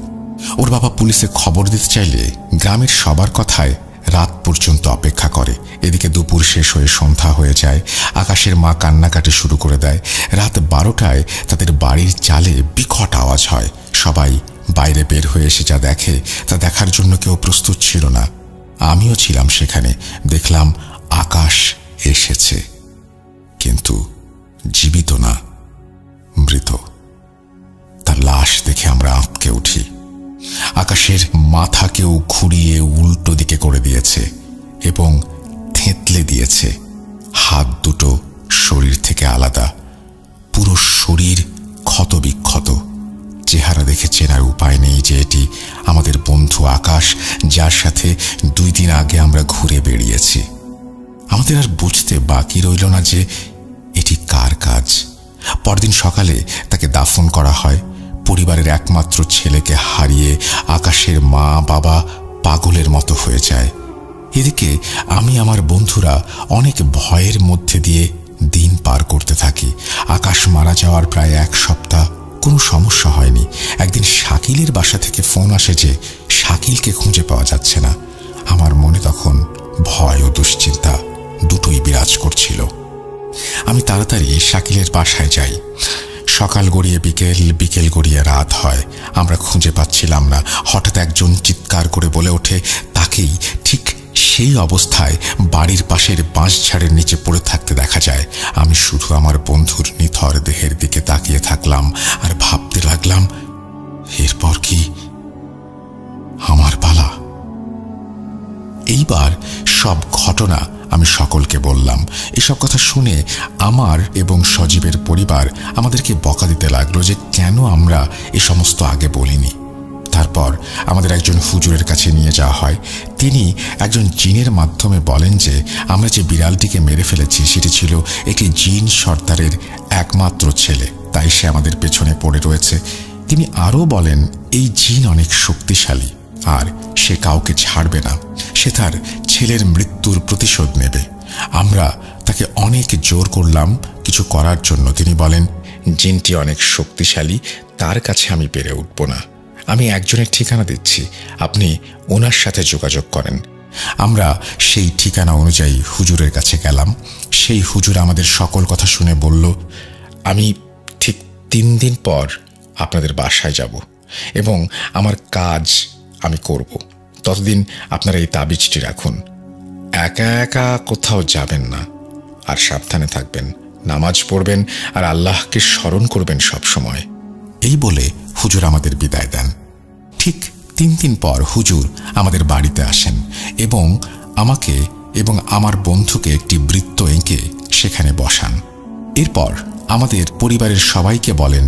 S3: ওর বাবা পুলিশে খবর দিতে চাইলে গ্রামের সবার কথায় রাত পর্যন্ত অপেক্ষা করে। এদিকে দুপুর শেষ হয়ে সন্ধ্যা হয়ে যায়। আকাশের মা কান্নাকাটি শুরু করে দেয়। রাত 12টায় তাদের বাড়ির চালে বিকট আওয়াজ হয়। সবাই বাইরে বের হয়ে এসে যা দেখে তা দেখার জন্য কেউ প্রস্তুত ছিল না। আমিও ছিলাম সেখানে। দেখলাম আকাশ এসেছে, কিন্তু জীবিত না, মৃত। আকাশের মাথাকেও ঘুরিয়ে উল্টো দিকে করে দিয়েছে এবং থেঁতলে দিয়েছে। হাত দুটো শরীর থেকে আলাদা, পুরো শরীর ক্ষতবিক্ষত। চেহারা দেখে চেনার উপায় নেই যে এটি আমাদের বন্ধু আকাশ, যার সাথে 2 দিন আগে আমরা ঘুরে বেরিয়েছি। আমাদের আর বুঝতে বাকি রইল না যে এটি কার কাজ। পরদিন সকালে তাকে দাফন করা হয়। পরিবারের একমাত্র ছেলেকে হারিয়ে আকাশের মা বাবা পাগলের মতো হয়ে যায়। এদিকে আমি আমার বন্ধুরা অনেক ভয়ের মধ্যে দিয়ে দিন পার করতে থাকি। আকাশ মারা যাওয়ার প্রায় 1 সপ্তাহ কোনো সমস্যা হয়নি। একদিন শাকিলের বাসা থেকে ফোন আসে যে শাকিলকে খুঁজে পাওয়া যাচ্ছে না। আমার মনে তখন ভয় ও দুশ্চিন্তা দুটোই বিরাজ করছিল। আমি তাড়াতাড়ি শাকিলের বাসায় যাই। সকাল গড়িয়ে বিকেল, বিকেল গড়িয়ে রাত হয়। আমরা খুঁজে পাচ্ছিলাম না। হঠাৎ একজন চিৎকার করে বলে ওঠে তাকেই ঠিক সেই অবস্থায় বাড়ির পাশের বাঁশঝাড়ের নিচে পড়ে থাকতে দেখা যায়। আমি শুধু আমার বন্ধুর নিথর দেহের দিকে তাকিয়ে থাকলাম আর ভাবতে লাগলাম, এরপর কি আমার পালা? এইবার সব ঘটনা আমি সকলকে বললাম। এসব কথা শুনে আমার এবং সজীবের পরিবার আমাদেরকে বকা দিতে লাগলো যে কেন আমরা এ সমস্ত আগে বলিনি। তারপর আমাদের একজন হুজুরের কাছে নিয়ে যাওয়া হয়। তিনি একজন জিনের মাধ্যমে বলেন যে আমরা যে বিড়ালটিকে মেরে ফেলেছি সেটি ছিল একটি জিন সর্দারের একমাত্র ছেলে, তাই সে আমাদের পেছনে পড়ে রয়েছে। তিনি আরও বলেন এই জিন অনেক শক্তিশালী আর সে কাউকে ছাড়বে না। সে তার ছেলের মৃত্যুর প্রতিশোধ নেবে। আমরা তাকে অনেক জোর করলাম কিছু করার জন্য। তিনি বলেন জিনটি অনেক শক্তিশালী, তার কাছে আমি পেরে উঠব না। আমি একজনের ঠিকানা দিচ্ছি, আপনি ওনার সাথে যোগাযোগ করেন। আমরা সেই ঠিকানা অনুযায়ী হুজুরের কাছে গেলাম। সেই হুজুর আমাদের সকল কথা শুনে বলল, আমি ঠিক 3 দিন পর আপনাদের বাসায় যাব এবং আমার কাজ আমি করব। ততদিন আপনারা এই তাবিজটি রাখুন। একা একা কোথাও যাবেন না আর সাবধানে থাকবেন, নামাজ পড়বেন আর আল্লাহকে স্মরণ করবেন সব সময়। এই বলে হুজুর আমাদের বিদায় দেন। ঠিক 3 দিন পর হুজুর আমাদের বাড়িতে আসেন এবং আমাকে এবং আমার বন্ধুকে একটি বৃত্ত এঁকে সেখানে বসান। এরপর আমাদের পরিবারের সবাইকে বলেন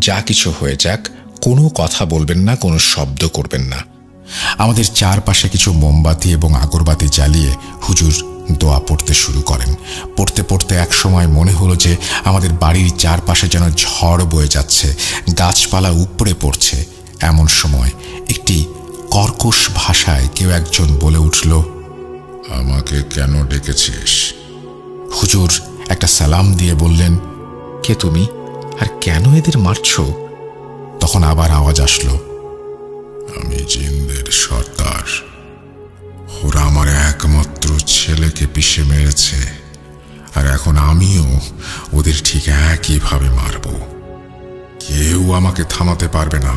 S3: যা কিছু হয়ে যাক কোনো কথা বলবেন না, কোনো শব্দ করবেন না। আমাদের চারপাশে কিছু মোমবাতি এবং আগরবাতি জ্বালিয়ে হুজুর দোয়া পড়তে শুরু করেন। পড়তে পড়তে এক সময় মনে হলো যে আমাদের বাড়ির চারপাশে যেন ঝড় বয়ে যাচ্ছে, গাছপালা উপড়ে পড়ছে। এমন সময় একটি কর্কশ ভাষায় কেউ একজন বলে উঠল,
S2: আমাকে কেন ডেকেছিস?
S3: হুজুর একটা সালাম দিয়ে বললেন, কে তুমি আর কেন এদের মারছ? তখন আবার আওয়াজ আসলো,
S2: আমি জিনদের সর্দার। ওরা আমার একমাত্র ছেলেকে পিষে মেরেছে আর এখন আমিও ওদের ঠিক একইভাবে মারব। কেউ আমাকে থামাতে পারবে না,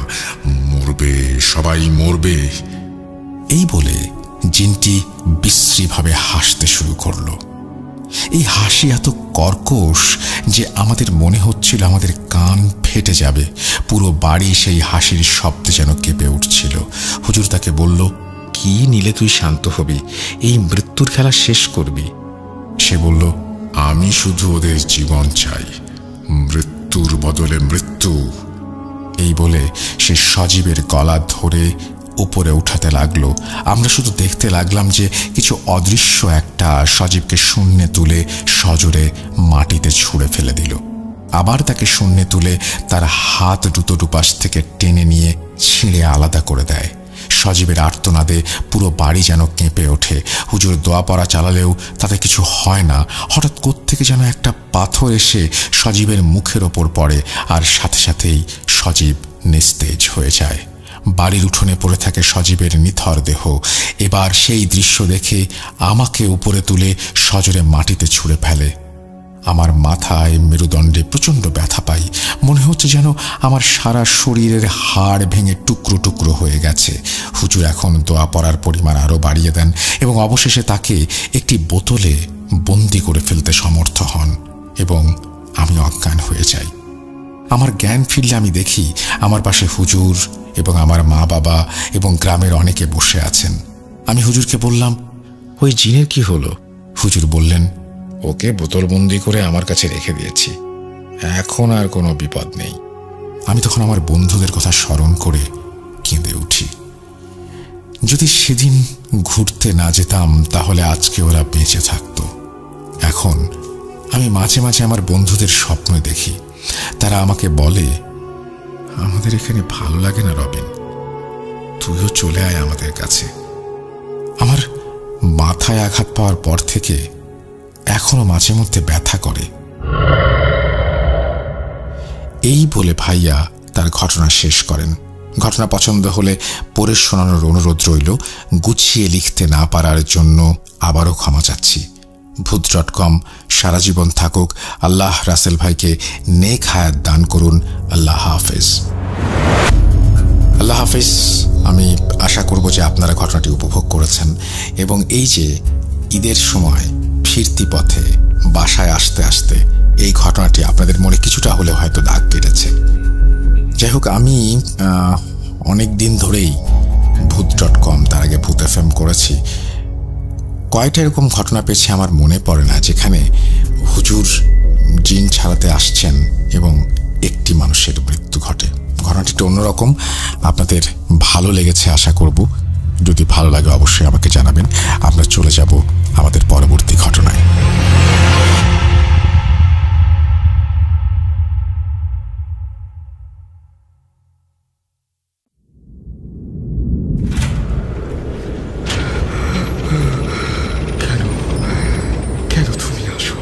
S2: মরবে, সবাই মরবে।
S3: এই বলে জিনটি বিশ্রীভাবে হাসতে শুরু করলো। এই হাসি এত কর্কশ যে আমাদের মনে হচ্ছিল আমাদের কান ফেটে যাবে। পুরো বাড়ি সেই হাসির শব্দে যেন কেঁপে উঠছিল। হুজুর তাকে বলল, কি নিলে তুই শান্ত হবি, এই মৃত্যুর খেলা শেষ করবি? সে বলল,
S2: আমি শুধু ওদের জীবন চাই, মৃত্যুর বদলে মৃত্যু।
S3: এই বলে সে সজীবের গলা ধরে উপরে উঠাতে লাগলো। আমরা শুধু দেখতে লাগলাম যে কিছু অদৃশ্য একটা সজীবকে শূন্যে তুলে সজোরে মাটিতে ছুঁড়ে ফেলে দিল। আবার তাকে শূন্যে তুলে তার হাত দুটো দুপাশ থেকে টেনে নিয়ে ছিঁড়ে আলাদা করে দেয়। সজীবের আর্তনাদে পুরো বাড়ি যেন কেঁপে ওঠে। হুজুর দোয়া পড়া চালালেও তাতে কিছু হয় না। হঠাৎ কোত্থেকে যেন একটা পাথর এসে সজীবের মুখের ওপর পড়ে আর সাথে সাথেই সজীব নিস্তেজ হয়ে যায়। বাড়ির উঠোনে পড়ে থাকে সজীবের নিথর দেহ। এবার সেই দৃশ্য দেখে আমাকে উপরে তুলে সজোরে মাটিতে ছুঁড়ে ফেলে। আমার মাথায় মেরুদণ্ডে প্রচণ্ড ব্যথা পাই। মনে হচ্ছে যেন আমার সারা শরীরের হাড় ভেঙে টুকরো টুকরো হয়ে গেছে। হুজুর এখন দোয়া পড়ার পরিমাণ আরও বাড়িয়ে দেন এবং অবশেষে তাকে একটি বোতলে বন্দি করে ফেলতে সমর্থ হন এবং আমি অজ্ঞান হয়ে যাই। আমার জ্ঞান ফিরলে আমি দেখি আমার পাশে হুজুর এবং আমার মা বাবা এবং গ্রামের অনেকে বসে আছেন। আমি হুজুরকে বললাম, ওই জিনের কি হলো? হুজুর বললেন, ওকে বোতলবন্দি করে আমার কাছে রেখে দিয়েছি, এখন আর কোনো বিপদ নেই। আমি তখন আমার বন্ধুদের কথা স্মরণ করে কেঁদে উঠি। যদি সেদিন ঘুরতে না যেতাম তাহলে আজকে ওরা বেঁচে থাকত। এখন আমি মাঝে মাঝে আমার বন্ধুদের স্বপ্ন দেখি। তারা আমাকে বলে, আমাদের এখানে ভালো লাগে না রবিন, তুইও চলে আয় আমাদের কাছে। আমার মাথায় আঘাত পাওয়ার পর থেকে এখনো মাঝে মধ্যে ব্যথা করে। এই বলে ভাইয়া তার ঘটনা শেষ করেন। ঘটনা পছন্দ হলে পড়ে শোনানোর অনুরোধ রইল। গুছিয়ে লিখতে না পারার জন্য আবারও ক্ষমা চাচ্ছি। ভূত.com সারা জীবন থাকুক। আল্লাহ রাসেল ভাইকে নেক হায়াত দান করুন। আল্লাহ হাফেজ। আল্লাহ হাফেজ। আমি আশা করব যে আপনারা ঘটনাটি উপভোগ করেছেন এবং এই যে ঈদের সময় ফিরতি পথে বাসায় আসতে আসতে এই ঘটনাটি আপনাদের মনে কিছুটা হলেও হয়তো দাগ কেটেছে। যাই হোক, আমি অনেক দিন ধরেই ভূত.com, তার আগে ভূত FM করেছি। কয়েকটা এরকম ঘটনা পেয়েছি, আমার মনে পড়ে না, যেখানে হুজুর জিন ছাড়াতে আসছেন এবং একটি মানুষের মৃত্যু ঘটে। ঘটনাটি অন্যরকম, আপনাদের ভালো লেগেছে আশা করব। যদি ভালো লাগে অবশ্যই আমাকে জানাবেন। আমরা চলে যাব আমাদের পরবর্তী ঘটনায়।
S1: কেন তুমি আসো?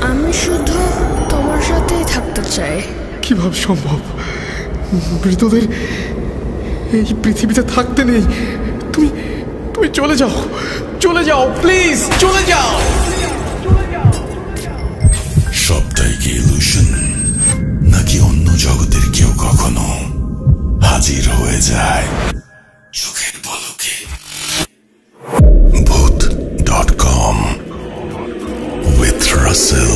S4: আমি শুধু তোমার সাথেই থাকতে চাই।
S1: কিভাবে সম্ভব? মৃতদের এই পৃথিবীতে থাকতে নেই। তুমি তুমি চলে যাও, চলে যাও, প্লিজ চলে যাও।
S5: সবটাই কি ইলুশন, নাকি অন্য জগতের কেউ কখনো হাজির হয়ে যায় চোখের পলকে? ভূত.com with Russell।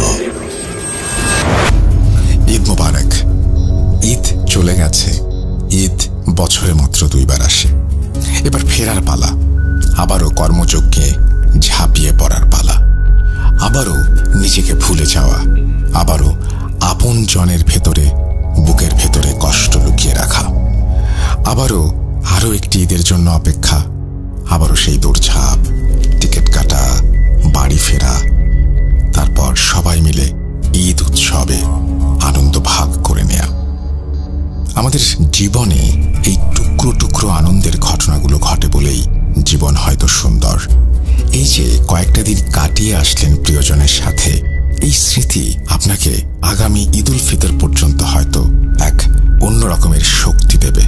S3: ঈদ মোবারক। ঈদ চলে গেছে। ঈদ বছরে মাত্র 2 বার আসে। এবার ফেরার পালা, আবারও কর্মযজ্ঞে ঝাঁপিয়ে পড়ার পালা, আবারও নিজেকে ভুলে যাওয়া, আবারও আপন জনের ভেতরে, বুকের ভেতরে কষ্ট লুকিয়ে রাখা, আবারও আরো একটি ঈদের জন্য অপেক্ষা, আবারও সেই দৌড়ঝাঁপ, টিকিট কাটা, বাড়ি ফেরা, তারপর সবাই মিলে ঈদ উৎসবে আনন্দ ভাগ করে নেয়া। আমাদের জীবনে এই টুকরো টুকরো আনন্দের ঘটনাগুলো ঘটে বলেই জীবন হয়তো সুন্দর। এই যে কয়েকটা দিন কাটিয়ে আসলেন প্রিয়জনের সাথে, এই স্মৃতি আপনাকে আগামী ঈদ উল ফিতর পর্যন্ত হয়তো এক অন্য রকমের শক্তি দেবে,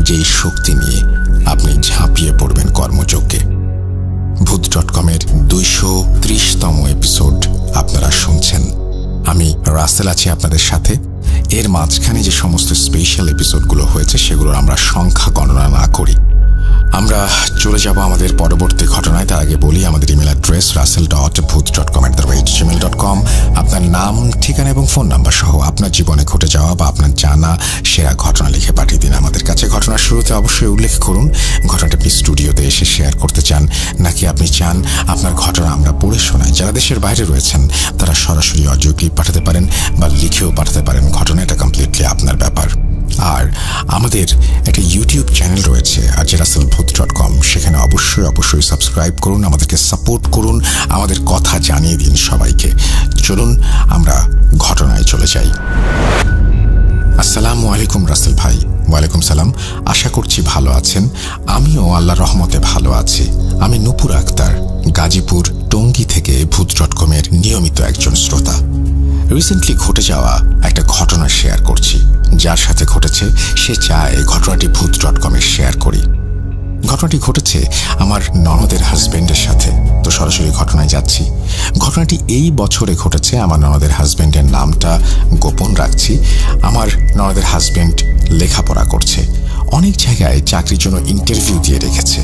S3: যেই শক্তি নিয়ে আপনি ঝাঁপিয়ে পড়বেন কর্মযজ্ঞে। ভূত.com এর 230তম এপিসোড আপনারা শুনছেন। আমি রাসেল আছি আপনাদের সাথে। এর মাঝখানে যে সমস্ত স্পেশাল এপিসোডগুলো হয়েছে সেগুলোর আমরা সংখ্যা গণনা না করি। আমরা চলে যাব আমাদের পরবর্তী ঘটনায়। তার আগে বলি আমাদের ইমেল অ্যাড্রেস russell.booth.com@gmail.com। আপনার নাম, ঠিকানা এবং ফোন নাম্বার সহ আপনার জীবনে ঘটে যাওয়া বা আপনার জানা সেরা ঘটনা লিখে পাঠিয়ে দিন আমাদের কাছে। ঘটনার শুরুতে অবশ্যই উল্লেখ করুন ঘটনাটা আপনি স্টুডিওতে এসে শেয়ার করতে চান, নাকি আপনি চান আপনার ঘটনা আমরা পড়ে শোনাই। যারা দেশের বাইরে রয়েছেন তারা সরাসরি অডিও ক্লিপ পাঠাতে পারেন বা লিখেও পাঠাতে পারেন। ঘটনা এটা কমপ্লিটলি আপনার ব্যাপার। আর আমাদের একটা ইউটিউব চ্যানেল রয়েছে russell.com, সেখানে অবশ্যই সাবস্ক্রাইব করুন, আমাদেরকে সাপোর্ট করুন, আমাদের কথা জানিয়ে দিন সবাইকে। চলুন আমরা ঘটনায় চলে যাই। আসসালামু আলাইকুম রাসেল ভাই। ওয়ালাইকুম সালাম। আশা করছি ভালো আছেন। আমিও আল্লাহর রহমতে ভালো আছি। আমি নূপুর আক্তার, গাজীপুর টঙ্গী থেকে ভূত.com এর নিয়মিত একজন শ্রোতা। রিসেন্টলি ঘটে যাওয়া একটা ঘটনা শেয়ার করছি। যার সাথে ঘটেছে সে চায় ঘটনাটি ভূত.com এর শেয়ার করি। ঘটনাটি ঘটেছে আমার ননদের হাজবেন্ডের সাথে। তো সরাসরি ঘটনায় যাচ্ছি। ঘটনাটি এই বছরে ঘটেছে। আমার ননদের হাজবেন্ডের নামটা গোপন রাখছি। আমার ননদের হাজবেন্ড লেখাপড়া করছে, অনেক জায়গায় চাকরির জন্য ইন্টারভিউ দিয়ে রেখেছে।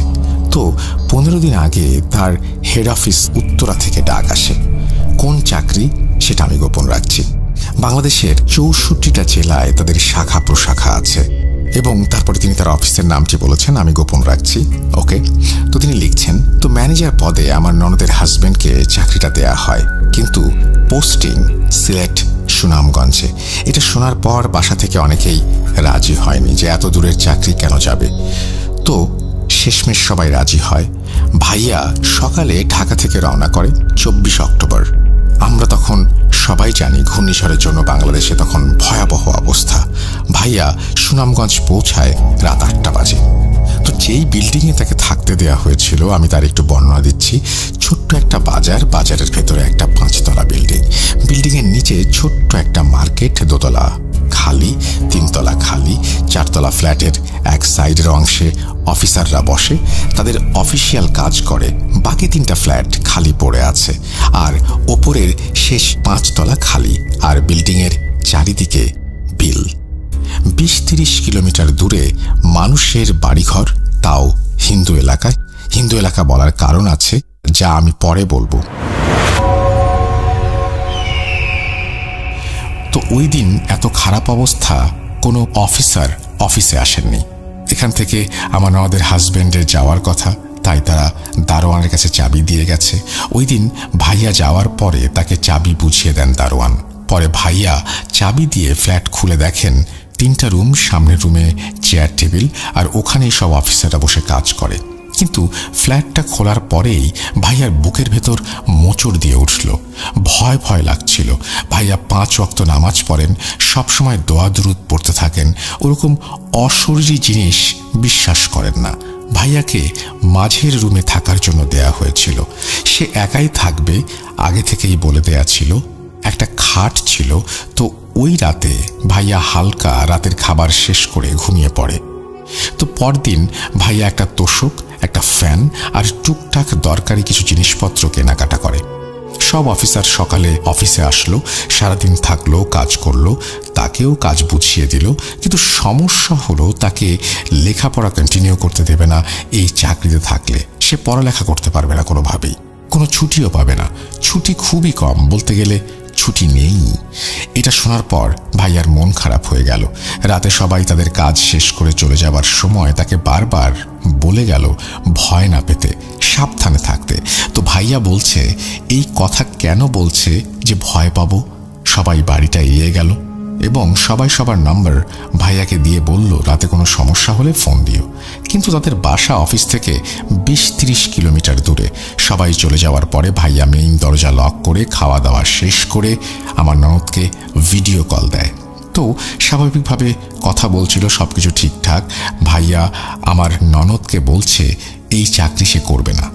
S3: তো 15 দিন আগে তার হেড অফিস উত্তরা থেকে ডাক আসে। কোন চাকরি সেটা আমি গোপন রাখছি। বাংলাদেশের 64টা জেলায় তাদের শাখা প্রশাখা আছে। এবং তারপরে তিনি তার অফিসের নামটি বলেছেন, আমি গোপন রাখছি। ওকে, তো তিনি লিখছেন, তো ম্যানেজার পদে আমার ননদের হাজব্যান্ডকে চাকরিটা দেয়া হয়, কিন্তু পোস্টিং সিলেট সুনামগঞ্জে। এটা শোনার পর বাসা থেকে অনেকেই রাজি হয়নি যে এত দূরের চাকরি কেন যাবে। তো শেষমেশ সবাই রাজি হয়। ভাইয়া সকালে ঢাকা থেকে রওনা করে 24 অক্টোবর। আমরা তখন সবাই জানি ঘূর্ণিঝড়ের জন্য বাংলাদেশে তখন ভয়াবহ অবস্থা। ভাইয়া সুনামগঞ্জ পৌঁছায় রাত 8টা বাজে। তো যেই বিল্ডিংয়ে তাকে থাকতে দেওয়া হয়েছিল আমি তার একটু বর্ণনা দিচ্ছি। ছোট্ট একটা বাজার, বাজারের ভেতরে একটা 5তলা বিল্ডিং, বিল্ডিংয়ের নিচে ছোট্ট একটা মার্কেট, 2 তলা খালি, 3 তলা খালি, 4 তলা ফ্ল্যাটের এক সাইডের অংশে অফিসাররা বসে, তাদের অফিসিয়াল কাজ করে। বাকি 3টা ফ্ল্যাট খালি পড়ে আছে, আর ওপরের শেষ 5 তলা খালি, আর বিল্ডিংয়ের চারিদিকে বিল। 20-30 কিলোমিটার দূরে মানুষের বাড়িঘর, তাও হিন্দু এলাকায়। হিন্দু এলাকা বলার কারণ আছে, যা আমি পরে বলবো। তো ওই দিন এত খারাপ অবস্থা, কোনো অফিসার অফিসে আসেননি। এখান থেকে আমার ননদের হাজব্যান্ডের যাওয়ার কথা, তাই তারা দারোয়ানের কাছে চাবি দিয়ে গেছে। ওই দিন ভাইয়া যাওয়ার পরে তাকে চাবি বুঝিয়ে দেন দারোয়ান। পরে ভাইয়া চাবি দিয়ে ফ্ল্যাট খুলে দেখেন 3টা রুম, সামনের রুমে চেয়ার টেবিল, আর ওখানেই সব অফিসাররা বসে কাজ করে। কিন্তু ফ্ল্যাটটা খোলার পরেই ভাইয়ার বুকের ভেতর মোচড় দিয়ে উঠল। ভয় ভয় লাগছিল। ভাইয়া 5 ওয়াক্ত নামাজ পড়েন, সবসময় দোয়া দুরুদ পড়তে থাকেন, ওরকম অশরীরী জিনিস বিশ্বাস করেন না। ভাইয়াকে মাঝের রুমে থাকার জন্য দেয়া হয়েছিল। সে একাই থাকবে, আগে থেকেই বলে দেয়া ছিল। একটা খাট ছিল। তো ওই রাতে ভাইয়া হালকা রাতের খাবার শেষ করে ঘুমিয়ে পড়ে। তো পরদিন ভাইয়া একটা তোষক, একটা ফ্যান আর টুকটাক দরকারি কিছু জিনিসপত্র কেনাকাটা করে। সব অফিসার সকালে অফিসে আসলো, সারাদিন থাকলো, কাজ করলো, তাকেও কাজ বুঝিয়ে দিল। কিন্তু সমস্যা হলো তাকে লেখাপড়া কন্টিনিউ করতে দেবে না। এই চাকরিতে থাকলে সে পড়ালেখা করতে পারবে না কোনোভাবেই, কোনো ছুটিও পাবে না। ছুটি খুবই কম, বলতে গেলে ছুটি নেই। এটা শোনার পর ভাইয়ার মন খারাপ হয়ে গেল। রাতে সবাই তাদের কাজ শেষ করে চলে যাবার সময় তাকে বারবার বলে গেল ভয় না পেতে, সাবধানে থাকতে। তো ভাইয়া বলছে এই কথা কেন বলছে যে ভয় পাবো? সবাই বাড়িটা এড়িয়ে গেল এবং সবাই সবার নাম্বার ভাইয়াকে দিয়ে বলল রাতে কোনো সমস্যা হলে ফোন দিও। কিন্তু তাদের বাসা অফিস থেকে 20-30 কিলোমিটার দূরে। সবাই চলে যাওয়ার পরে ভাইয়া মেইন দরজা লক করে খাওয়া দাওয়া শেষ করে আমার ননদকে ভিডিও কল দেয়। তো স্বাভাবিকভাবে কথা বলছিল, সবকিছু ঠিকঠাক। ভাইয়া আমার ননদকে বলছে এই চাকরি সে করবে না,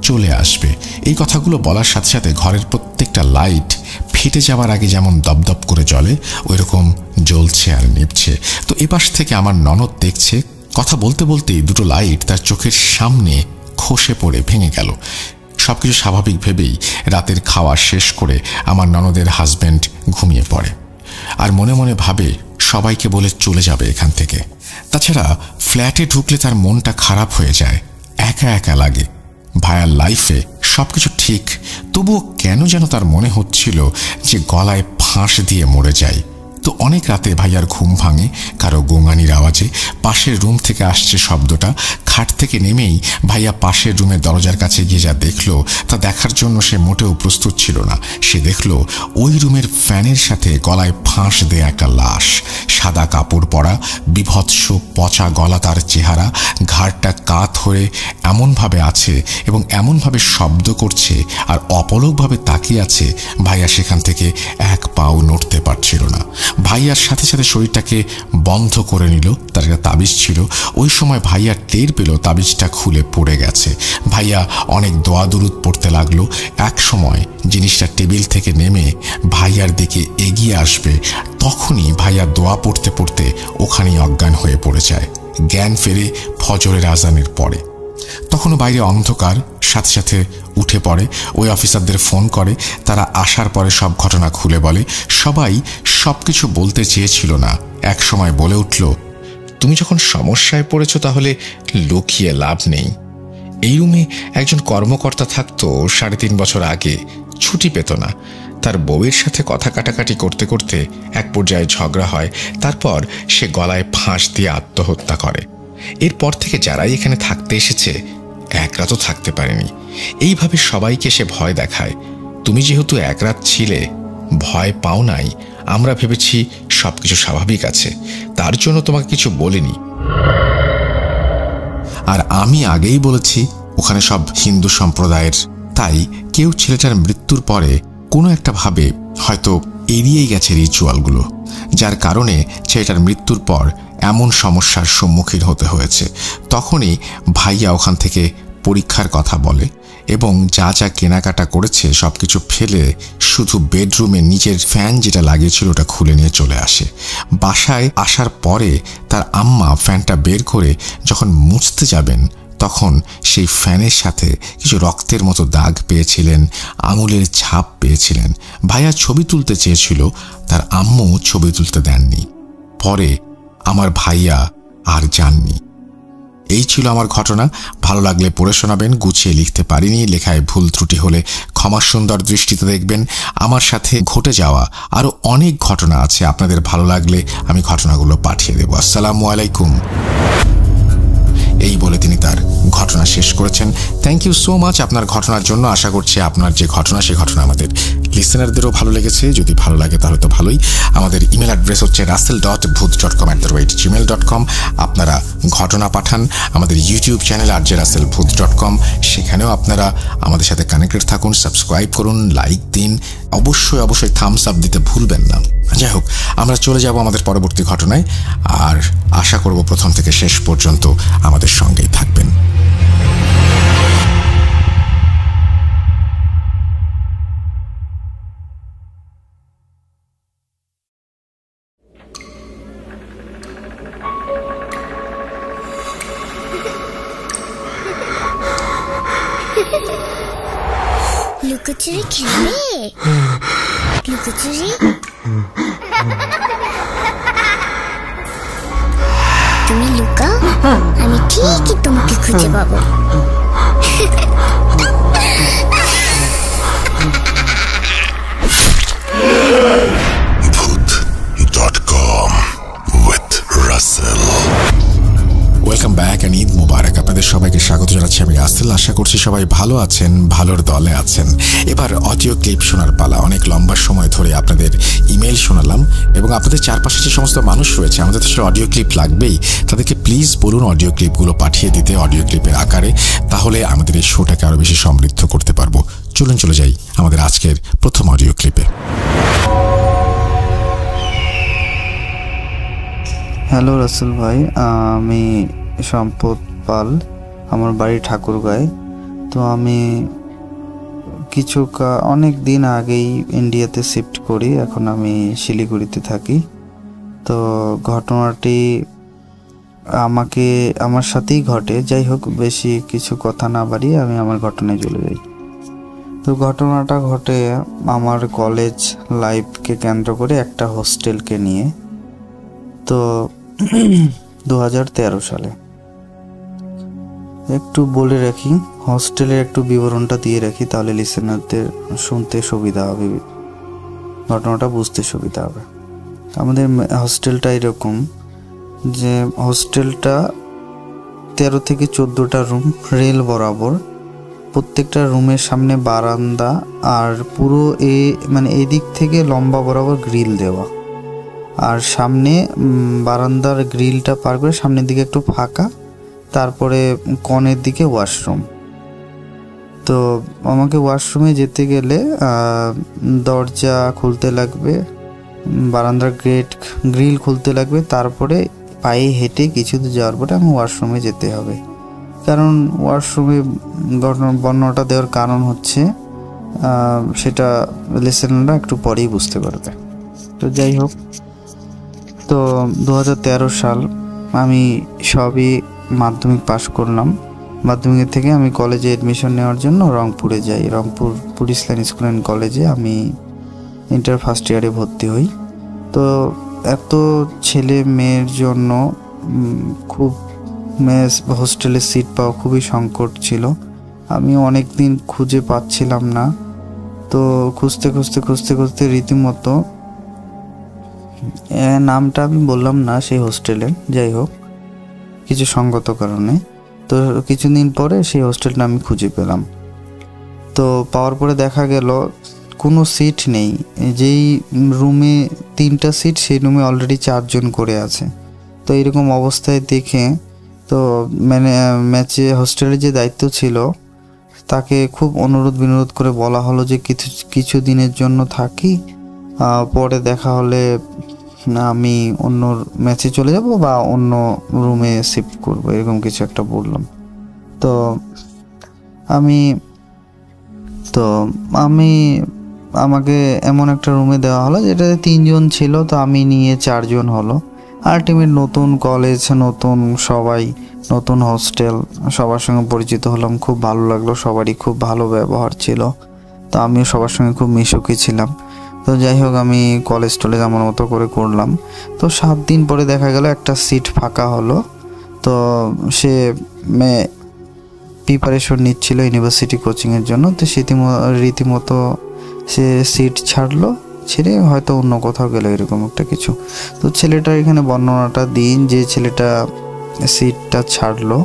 S3: চলে আসবে। এই কথাগুলো বলার সাথে সাথে ঘরের প্রত্যেকটা লাইট ফেটে যাওয়ার আগে যেমন দপদপ করে জ্বলে ওই রকম জ্বলছে আর নিভছে। তো এপাশ থেকে আমার ননদ দেখছে, কথা বলতে বলতেই 2টো লাইট তার চোখের সামনে খসে পড়ে ভেঙে গেল। সবকিছু স্বাভাবিক ভেবেই রাতের খাওয়া শেষ করে আমার ননদের হাজব্যান্ড ঘুমিয়ে পড়ে আর মনে মনে ভাবে সবাইকে বলে চলে যাবে এখান থেকে। তাছাড়া ফ্ল্যাটে ঢুকলে তার মনটা খারাপ হয়ে যায়, একা একা লাগে। ভাইয়ার লাইফে সবকিছু ঠিক, তবুও কেন যেন তার মনে হচ্ছিল যে গলায় ফাঁস দিয়ে মরে যায়। তো অনেক রাতে ভাইয়ার ঘুম ভাঙে কারো গোঙানির আওয়াজে। পাশের রুম থেকে আসছে শব্দটা। খাট থেকে নেমেই ভাইয়া পাশের রুমের দরজার কাছে গিয়ে যা দেখলো তা দেখার জন্য সে মোটেও প্রস্তুত ছিল না। সে দেখলো ওই রুমের ফ্যানের সাথে গলায় ফাঁস দেয়া একটা লাশ, সাদা কাপড় পরা, বিভৎস পচা গলা তার চেহারা, ঘাড়টা কাত হয়ে এমনভাবে আছে এবং এমনভাবে শব্দ করছে আর অপলকভাবে তাকিয়ে আছে। ভাইয়া সেখান থেকে এক পাও নড়তে পারছিল না। ভাইয়ার সাথে সাথে শরীরটাকে বন্ধ করে নিল। তার একটা তাবিজ ছিল। ওই সময় ভাইয়া টের পেল তাবিজটা খুলে পড়ে গেছে। ভাইয়া অনেক দোয়া দুরুদ পড়তে লাগলো। এক সময় জিনিসটা টেবিল থেকে নেমে ভাইয়ার দিকে এগিয়ে আসবে, তখনই ভাইয়া দোয়া পড়তে পড়তে ওখানেই অজ্ঞান হয়ে পড়ে যায়। জ্ঞান ফেরে ফজরের আজানের পরে। তখনও বাইরে অন্ধকার। সাথে সাথে উঠে পড়ে, ওই অফিসারদের ফোন করে। তারা আসার পরে সব ঘটনা খুলে বলে। সবাই সবকিছু বলতে চেয়েছিল না। এক সময় বলে উঠল, তুমি যখন সমস্যায় পড়েছ তাহলে লুকিয়ে লাভ নেই। এই রুমে একজন কর্মকর্তা থাকতো 3.5 বছর আগে, ছুটি পেত না। তার বউয়ের সাথে কথা কাটাকাটি করতে করতে এক পর্যায়ে ঝগড়া হয়। তারপর সে গলায় ফাঁস দিয়ে আত্মহত্যা করে। এরপর থেকে যারাই এখানে থাকতে এসেছে এক রাতও থাকতে পারেনি। এইভাবে সবাইকে সে ভয় দেখায়। তুমি যেহেতু এক রাত ছিলে, ভয় পাও নাই, আমরা ভেবেছি সবকিছু স্বাভাবিক আছে, তার জন্য তোমাকে কিছু বলিনি। আর আমি আগেই বলেছি ওখানে সব হিন্দু সম্প্রদায়ের, তাই কেউ ছেলেটার মৃত্যুর পরে কোনো একটা ভাবে হয়তো এড়িয়েই গেছে রিচুয়ালগুলো, যার কারণে ছেলেটার মৃত্যুর পর এমন সমস্যার সম্মুখীন হতে হয়েছে। তখনই ভাইয়া ওখান থেকে পরীক্ষার কথা বলে এবং যা যা কেনাকাটা করেছে সবকিছু ফেলে শুধু বেডরুমে নিজের ফ্যান যেটা লাগিয়েছিল ওটা খুলে নিয়ে চলে আসে। বাসায় আসার পরে তার আম্মা ফ্যানটা বের করে যখন মুছতে যাবেন তখন সেই ফ্যানের সাথে কিছু রক্তের মতো দাগ পেয়েছিলেন, আঙুলের ছাপ পেয়েছিলেন। ভাইয়া ছবি তুলতে চেয়েছিল, তার আম্মু ছবি তুলতে দেননি। পরে আমার ভাইয়া আর যাননি। এই ছিল আমার ঘটনা। ভালো লাগলে পড়ে শোনাবেন। গুছিয়ে লিখতে পারিনি, লেখায় ভুল ত্রুটি হলে ক্ষমা সুন্দর দৃষ্টিতে দেখবেন। আমার সাথে ঘটে যাওয়া আরও অনেক ঘটনা আছে, আপনাদের ভালো লাগলে আমি ঘটনাগুলো পাঠিয়ে দেব। আসসালামু আলাইকুম। এই বলে তিনি তার ঘটনা শেষ করেছেন। থ্যাংক ইউ সো মাচ আপনার ঘটনার জন্য। আশা করছি আপনার যে ঘটনা সে ঘটনা আমাদের লিসেনারদেরও ভালো লেগেছে। যদি ভালো লাগে তাহলে তো ভালোই। আমাদের ইমেল অ্যাড্রেস হচ্ছে russell.booth.com@gmail.com। আপনারা ঘটনা পাঠান। আমাদের ইউটিউব চ্যানেল rjrussellbooth.com, সেখানেও আপনারা আমাদের সাথে কানেক্টেড থাকুন। সাবস্ক্রাইব করুন, লাইক দিন, অবশ্যই থামস আপ দিতে ভুলবেন না। যাই হোক, আমরা চলে যাব আমাদের পরবর্তী ঘটনায়। আর আশা করব প্রথম থেকে শেষ পর্যন্ত আমাদের সঙ্গেই থাকবেন।
S4: লুকোচুরি খেলবে? লুকোচুরি? তুমি লুকাও, আমি ঠিকই তোমাকে খুঁজে পাবো।
S5: Booth.com with Russell.
S3: Welcome back and Eid মুবারক। আপনাদের সবাইকে স্বাগত জানাচ্ছি আমি রাসেল। আশা করছি সবাই ভালো আছেন, ভালোর দলে আছেন। এবার অডিও ক্লিপ শোনার পালা। অনেক লম্বা সময় ধরে আপনাদের ইমেল শোনালাম এবং আপনাদের চারপাশে যে সমস্ত মানুষ রয়েছে আমাদের তো অডিও ক্লিপ লাগবেই, তাদেরকে প্লিজ বলুন অডিও ক্লিপগুলো পাঠিয়ে দিতে অডিও ক্লিপের আকারে, তাহলে আমাদের এই শোটাকে আরও বেশি সমৃদ্ধ করতে পারবো। চলে যাই আমাদের আজকের প্রথম অডিও ক্লিপে।
S6: হ্যালো রাসেল ভাই, আমি সম্পদ পাল, আমার বাড়ি ঠাকুরগাঁয়ে। তো আমি অনেক দিন আগেই ইন্ডিয়াতে শিফট করি, এখন আমি শিলিগুড়িতে থাকি। তো ঘটনাটি আমার সাথেই ঘটে। যাই হোক, বেশি কিছু কথা না বাড়িয়ে আমি আমার ঘটনায় চলে যাই। তো ঘটনাটা ঘটে আমার কলেজ লাইফকে কেন্দ্র করে একটা হোস্টেলকে নিয়ে। তো 2013 সালে একটু বলে রাখি, হস্টেলের একটু বিবরণটা দিয়ে রাখি, তাহলে লিসেনারদের শুনতে সুবিধা হবে, ঘটনাটা বুঝতে সুবিধা হবে। আমাদের হস্টেলটা এরকম যে হোস্টেলটা 13 থেকে 14টা রুম, রেল বরাবর। প্রত্যেকটা রুমের সামনে বারান্দা, আর পুরো এদিক থেকে লম্বা বরাবর গ্রিল দেওয়া, আর সামনে বারান্দার গ্রিলটা পার করে সামনের দিকে একটু ফাঁকা, তারপরে কনের দিকে ওয়াশরুম। তো আমাকে ওয়াশরুমে যেতে গেলে দরজা খুলতে লাগবে, বারান্দার গ্রিল খুলতে লাগবে, তারপরে পায়ে হেঁটে কিছু দূর যাওয়ার পরে আমি ওয়াশরুমে যেতে হবে। কারণ ওয়াশরুমে বর্ণনাটা দেওয়ার কারণ হচ্ছে সেটা লিসেনাররা একটু পরেই বুঝতে পারবে। তো যাই হোক, তো 2013 সাল আমি সবই মাধ্যমিক পাশ করলাম। মাধ্যমিক থেকে আমি কলেজে এডমিশন নেওয়ার জন্য রংপুরে যাই। Rangpur police line school and কলেজে আমি ইন্টার ফার্স্ট ইয়ারে ভর্তি হই। তো এত ছেলে মেয়ের জন্য খুব হোস্টেলে সিট পাওয়া খুবই সংকট ছিল। আমি অনেক দিন খুঁজে পাচ্ছিলাম না। তো খুঁজতে খুঁজতে খুঁজতে খুঁজতে রীতিমতো নামটা আমি বললাম না সেই হোস্টেলের, যাই হোক কিছু সঙ্গত কারণে। তো কিছুদিন পরে সেই হোস্টেলটা আমি খুঁজে পেলাম। তো পাওয়ার পরে দেখা গেল কোনো সিট নেই। যেই রুমে 3টা সিট, সেই রুমে অলরেডি 4 জন করে আছে। তো এরকম অবস্থায় দেখে তো ম্যাচে হোস্টেলের যে দায়িত্ব ছিল তাকে খুব অনুরোধ বিনোদ করে বলা হলো যে কিছু দিনের জন্য থাকি, পরে দেখা হলে আমি অন্য ম্যাচে চলে যাব বা অন্য রুমে শিফট করব, এরকম কিছু একটা বললাম। তো আমাকে এমন একটা রুমে দেওয়া হলো যেটাতে 3 জন ছিল, তো আমি নিয়ে 4 জন হলো। আলটিমেট নতুন কলেজ, নতুন সবাই, নতুন হোস্টেল, সবার সঙ্গে পরিচিত হলাম, খুব ভালো লাগলো, সবারই খুব ভালো ব্যবহার ছিল। তো আমিও সবার সঙ্গে খুব মিশুকি ছিলাম। তো যাই হোক আমি কলেজ আমার মতো করে করলাম। তো 7 দিন পরে দেখা গেল একটা সিট ফাঁকা হলো। তো সে প্রিপারেশন নিচ্ছিল ইউনিভার্সিটি কোচিংয়ের জন্য। তো রীতিমতো সে সিট ছাড়লো, ছেড়ে হয়তো অন্য কোথাও গেল, এরকম একটা কিছু। তো ছেলেটার এখানে বর্ণনাটা দিন, যে ছেলেটা সিটটা ছাড়লো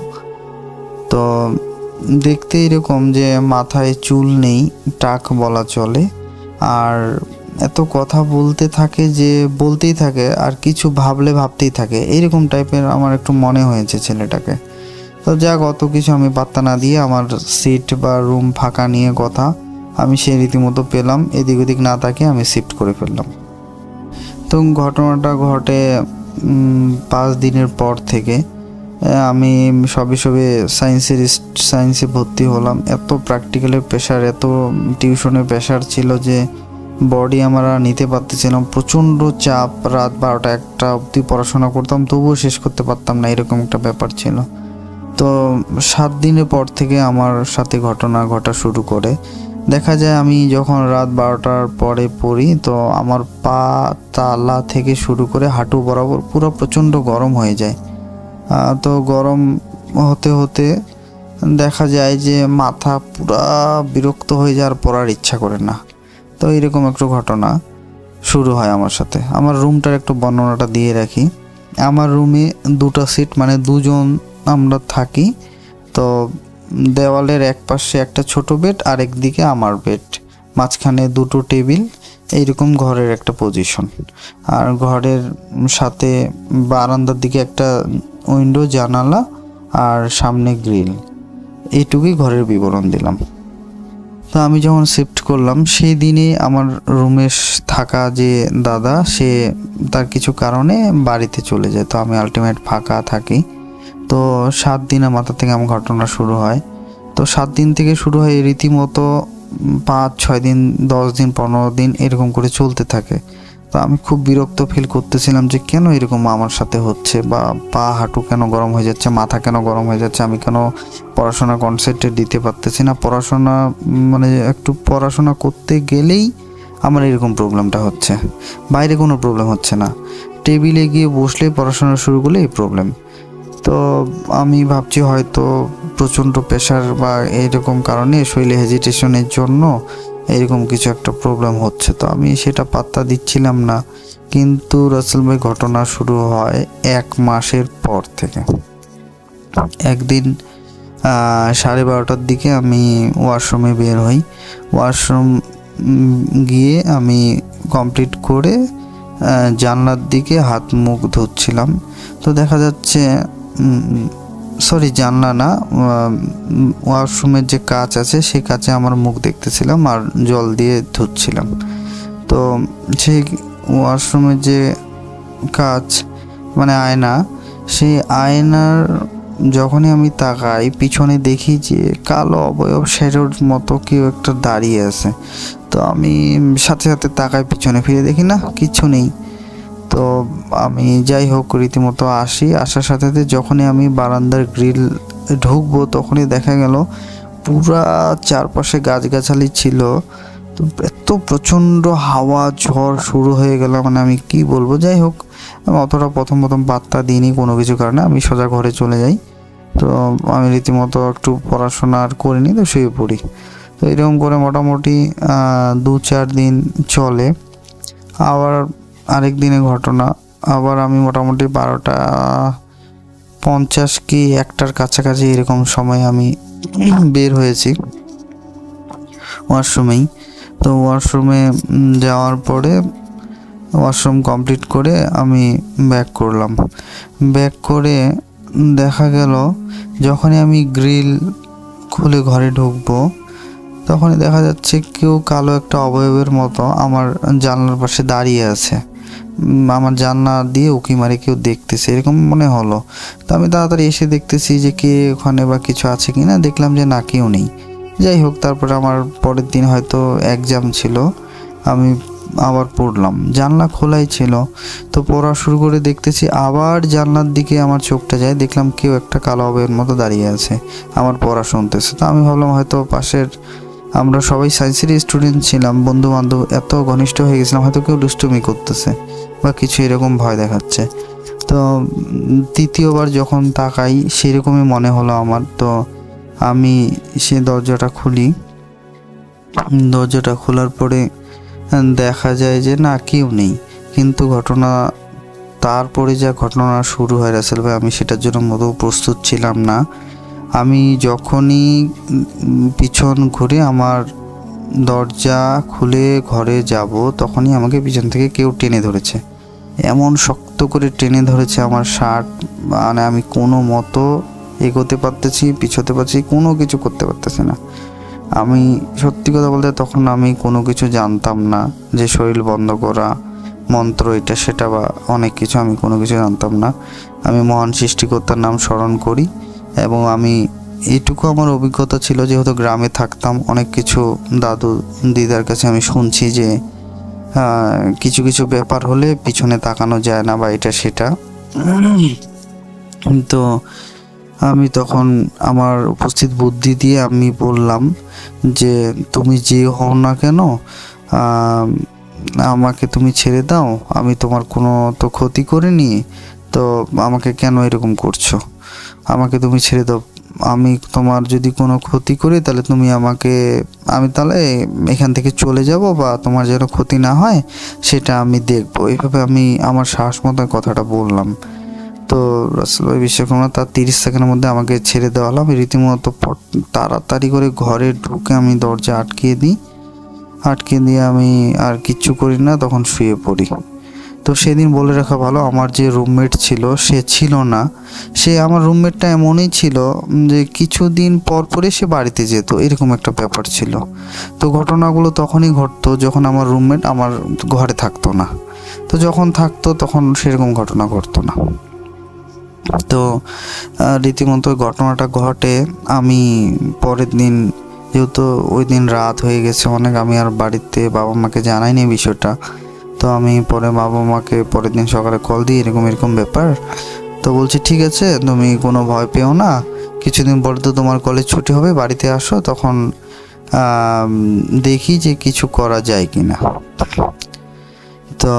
S6: তো দেখতে এরকম যে মাথায় চুল নেই, টাক বলা চলে, আর এত কথা বলতে থাকে যে বলতেই থাকে, আর কিছু ভাবলে ভাবতেই থাকে, এইরকম টাইপের আমার একটু মনে হয়েছে ছেলেটাকে। তো যাক অত কিছু আমি পাত্তা না দিয়ে আমার সিট বা রুম ফাঁকা নিয়ে কথা আমি সেই রীতিমতো পেলাম, এদিক ওদিক না তাকিয়ে আমি শিফট করে ফেললাম। তো ঘটনাটা ঘটে 5 দিনের পর থেকে আমি সবে সায়েন্সে ভর্তি হলাম। এত প্র্যাকটিক্যালের প্রেশার, এত টিউশনের প্রেশার ছিল যে বডি আমরা নিতে পারতেছিলাম, প্রচণ্ড চাপ। রাত 12টা 1টা অবধি পড়াশোনা করতাম, তবুও শেষ করতে পারতাম না, এরকম একটা ব্যাপার ছিল। তো 7 দিনের পর থেকে আমার সাথে ঘটনা ঘটা শুরু করে। দেখা যায় আমি যখন রাত 12টার পরে পড়ি, তো আমার পা তালা থেকে শুরু করে হাঁটু বরাবর পুরো প্রচণ্ড গরম হয়ে যায়। তো গরম হতে হতে দেখা যায় যে মাথা পুরা বিরক্ত হয়ে যায়, আর পড়ার ইচ্ছা করে না। তো এরকম একটু ঘটনা শুরু হয় আমার সাথে। আমার রুমটার একটু বর্ণনাটা দিয়ে রাখি। আমার রুমে 2টা সিট, মানে 2 জন আমরা থাকি। তো দেওয়ালের এক পাশে একটা ছোট বেড, আর একদিকে আমার বেড, মাঝখানে 2টো টেবিল, এইরকম ঘরের একটা পজিশন। আর ঘরের সাথে বারান্দার দিকে একটা উইন্ডো, জানালা, আর সামনে গ্রিল, এইটুকুই ঘরের বিবরণ দিলাম। তো আমি যখন শিফট করলাম সেই দিনে আমার রুমে থাকা যে দাদা, সে তার কিছু কারণে বাড়িতে চলে যায়। তো আমি আলটিমেট ফাঁকা থাকি। তো 7 দিনের মাথা থেকে আমার ঘটনা শুরু হয়। তো 7 দিন থেকে শুরু হয় রীতিমতো 5-6 দিন, 10 দিন, 15 দিন এরকম করে চলতে থাকে। তো আমি খুব বিরক্ত ফিল করতেছিলাম যে কেন এরকম আমার সাথে হচ্ছে, বা পা হাঁটু কেন গরম হয়ে যাচ্ছে, মাথা কেন গরম হয়ে যাচ্ছে, আমি কেন পড়াশোনা কনসেন্ট্রেট দিতে পারতেছি না, মানে একটু পড়াশোনা করতে গেলেই আমার এরকম প্রবলেমটা হচ্ছে, বাইরে কোনো প্রবলেম হচ্ছে না, টেবিলে গিয়ে বসলে পড়াশোনা শুরু করলে এই প্রবলেম। তো আমি ভাবছি হয়তো প্রচণ্ড প্রেশার বা এইরকম কারণে শরীরে হেজিটেশনের জন্য এরকম কিছু একটা প্রবলেম হচ্ছে। তো আমি সেটা পাত্তা দিচ্ছিলাম না। কিন্তু রাসেল ভাই ঘটনা শুরু হয় 1 মাসের পর থেকে। একদিন 12:30টার দিকে আমি ওয়াশরুমে বের হই। ওয়াশরুম গিয়ে আমি কমপ্লিট করে জানলার দিকে হাত মুখ ধুচ্ছিলাম। তো দেখা যাচ্ছে জানলা না, ওয়াশরুমের যে কাঁচ আছে সেই কাঁচে আমার মুখ দেখতেছিলাম আর জল দিয়ে ধুচ্ছিলাম। তো সেই ওয়াশরুমের যে কাঁচ, মানে আয়না, সেই আয়নার যখনই আমি তাকাই পিছনে দেখি যে কালো অবয়ব শ্যাডোর মতো কেউ একটা দাঁড়িয়ে আছে। তো আমি সাথে সাথে তাকাই, পিছনে ফিরে দেখি না, কিছু নেই। তো আমি যাই হোক রীতিমতো আসার সাথে সাথে যখনই আমি বারান্দার গ্রিল ঢুকবো তখনই দেখা গেল পুরা চারপাশে গাছগাছালি ছিল। তো এত প্রচণ্ড হাওয়া ঝড় শুরু হয়ে গেল, মানে আমি কি বলবো। যাই হোক আমি অতটা প্রথম পাত্তা দিইনি কোনো কিছু কারণে, আমি সোজা ঘরে চলে যাই। তো আমি রীতিমতো একটু পড়াশোনা আর করিনি, তো শুয়ে পড়ি। তো তো এরকম করে মোটামুটি 2-4 দিন চলে। আবার আরেক দিনের ঘটনা, আবার আমি মোটামুটি 12:50 কি 1টার কাছাকাছি এরকম সময় আমি বের হয়েছি ওয়াশরুমেই। তো ওয়াশরুমে যাওয়ার পরে ওয়াশরুম কমপ্লিট করে আমি ব্যাক করলাম। ব্যাক করে দেখা গেল যখনই আমি গ্রিল খুলে ঘরে ঢুকবো তখনই দেখা যাচ্ছে কেউ কালো একটা অবয়বের মতো আমার জানলার পাশে দাঁড়িয়ে আছে, আমার জানলা দিয়ে উকি মারে কেউ দেখতেছে এরকম মনে হলো। তো আমি তাড়াতাড়ি এসে দেখতেছি যে কে ওখানে বা কিছু আছে কিনা, দেখলাম যে না, কেউ নেই। যাই হোক, তারপরে আমার পরের দিন হয়তো এক্সাম ছিল, আমি আবার পড়লাম, জানলা খোলাই ছিল। তো পড়া শুরু করে দেখতেছি আবার জানলার দিকে আমার চোখটা যায়, দেখলাম কেউ একটা কালো অবয়বের মতো দাঁড়িয়ে আছে আমার পড়া শুনতেছে। তো আমি ভাবলাম হয়তো পাশের, আমরা সবাই সায়েন্সের স্টুডেন্ট ছিলাম, বন্ধু বান্ধব এত ঘনিষ্ঠ হয়ে গেছিলাম, হয়তো কেউ দুষ্টুমি করতেছে বা কিছু এরকম ভয় দেখাচ্ছে। তো তৃতীয়বার যখন তাকাই সেরকমই মনে হলো আমার। তো আমি সে দরজাটা খুলি, দরজাটা খোলার পরে দেখা যায় যে না, কেউ নেই। কিন্তু তারপরে যা ঘটনা শুরু হয় রাসেল ভাই, আমি সেটার জন্য মোটেও প্রস্তুত ছিলাম না। আমি যখনই পিছন ঘুরে আমার দরজা খুলে ঘরে যাব তখনই আমাকে পিছন থেকে কেউ টেনে ধরেছে, এমন শক্ত করে টেনে ধরেছে আমার শার্ট, মানে আমি কোনো মতো এগোতে পারতেছি, পিছোতে পারছি, কোনো কিছু করতে পারতেছি না। আমি সত্যি কথা বলতে তখন আমি কোনো কিছু জানতাম না, যে শরীর বন্ধ করা মন্ত্র এটা সেটা বা অনেক কিছু আমি কোনো কিছু জানতাম না। আমি মহান সৃষ্টিকর্তার নাম স্মরণ করি এবং আমি এইটুকু আমার অভিজ্ঞতা ছিল, যেহেতু গ্রামে থাকতাম, অনেক কিছু দাদু দিদার কাছে আমি শুনছি যে কিছু কিছু ব্যাপার হলে পিছনে তাকানো যায় না বা এটা সেটা। তো আমি তখন আমার উপস্থিত বুদ্ধি দিয়ে আমি বললাম যে তুমি যে হও না কেন আমাকে তুমি ছেড়ে দাও, আমি তোমার কোনো তো ক্ষতি করিনি, তো আমাকে কেন এরকম করছো, আমাকে তুমি ছেড়ে দাও, আমি তোমার যদি কোনো ক্ষতি করি তাহলে আমি তাহলে এখান থেকে চলে যাব বা তোমার যেন ক্ষতি না হয় সেটা আমি দেখবো। এইভাবে আমি আমার সাহস মতো কথাটা বললাম। তো রাসেল ভাই বিশ্বকর্মা তার 30 সেকেন্ডের মধ্যে আমাকে ছেড়ে দেওয়া হলো। আমি রীতিমতো তাড়াতাড়ি করে ঘরে ঢুকে আমি দরজা আটকিয়ে দিয়ে আমি আর কিচ্ছু করি না, তখন শুয়ে পড়ি। তো সেদিন বলে রাখা ভালো, আমার যে রুমমেট ছিল সে ছিল না, আমার রুমমেটটা এমনই ছিল যে কিছুদিন পরে সে বাড়িতে যেত, এরকম একটা ব্যাপার ছিল। তো ঘটনাগুলো তখনই ঘটতো যখন আমার রুমমেট আমার ঘরে থাকতো না, তো যখন থাকতো তখন সেরকম ঘটনা ঘটতো না। তো রীতিমতো ঘটনাটা ঘটে। আমি পরের দিন, যেহেতু ওই দিন রাত হয়ে গেছে অনেক, আমি আর বাড়িতে বাবা মাকে জানাইনি বিষয়টা। তো আমি পরে বাবা মাকে পরের দিন সকালে কল দিই, এরকম ব্যাপার। তো বলছি ঠিক আছে, তুমি কোনো ভয় পেও না, কিছুদিন পরে তো তোমার কলেজ ছুটি হবে, বাড়িতে আসো, তখন দেখি যে কিছু করা যায় কিনা। তো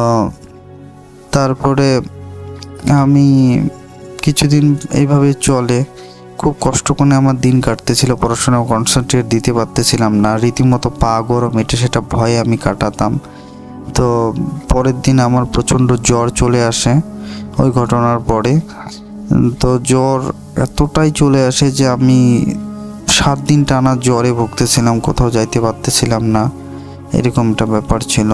S6: তারপরে আমি কিছুদিন এইভাবে চলে, খুব কষ্ট করে আমার দিন কাটতেছিল, পড়াশোনা কনসেন্ট্রেট দিতে পারতেছিলাম না, রীতিমতো পা গরম, এটা সেটা ভয়ে আমি কাটাতাম। তো পরের দিন আমার প্রচণ্ড জ্বর চলে আসে ওই ঘটনার পরে। তো জ্বর এতটাই চলে আসে যে আমি 7 দিন টানা জ্বরে ভুগতেছিলাম, কোথাও যাইতে পারতেছিলাম না, এরকম একটা ব্যাপার ছিল।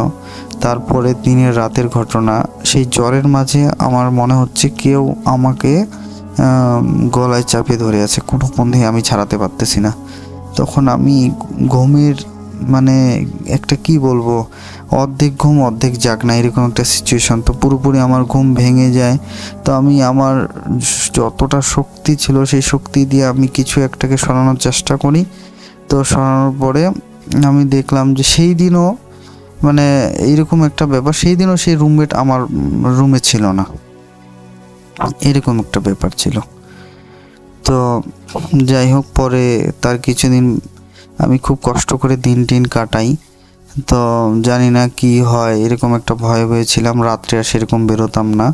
S6: তারপরে দিনের রাতের ঘটনা, সেই জ্বরের মাঝে আমার মনে হচ্ছে কেউ আমাকে গলায় চাপিয়ে ধরে আছে, কোনো পথে আমি ছাড়াতে পারতেছি না। তখন আমি ঘুমের মানে একটা কি বলবো, অর্ধেক ঘুম অর্ধেক জাগনা, এরকম একটা সিচুয়েশন। তো পুরোপুরি আমার ঘুম ভেঙে যায়। তো আমি আমার যতটা শক্তি ছিল সেই শক্তি দিয়ে আমি কিছু একটাকে সরানোর চেষ্টা করি। তো সরানোর পরে আমি দেখলাম যে সেই দিনও মানে এইরকম একটা ব্যাপার, সেই দিনও সেই রুমমেট আমার রুমে ছিল না, এরকম একটা ব্যাপার ছিল। তো যাই হোক, পরে তার কিছুদিন আমি খুব কষ্ট করে দিন কাটাই। তো জানি না কি হয়, এরকম একটা ভয় হয়েছিলাম, রাত্রে আর সেরকম বেরোতাম না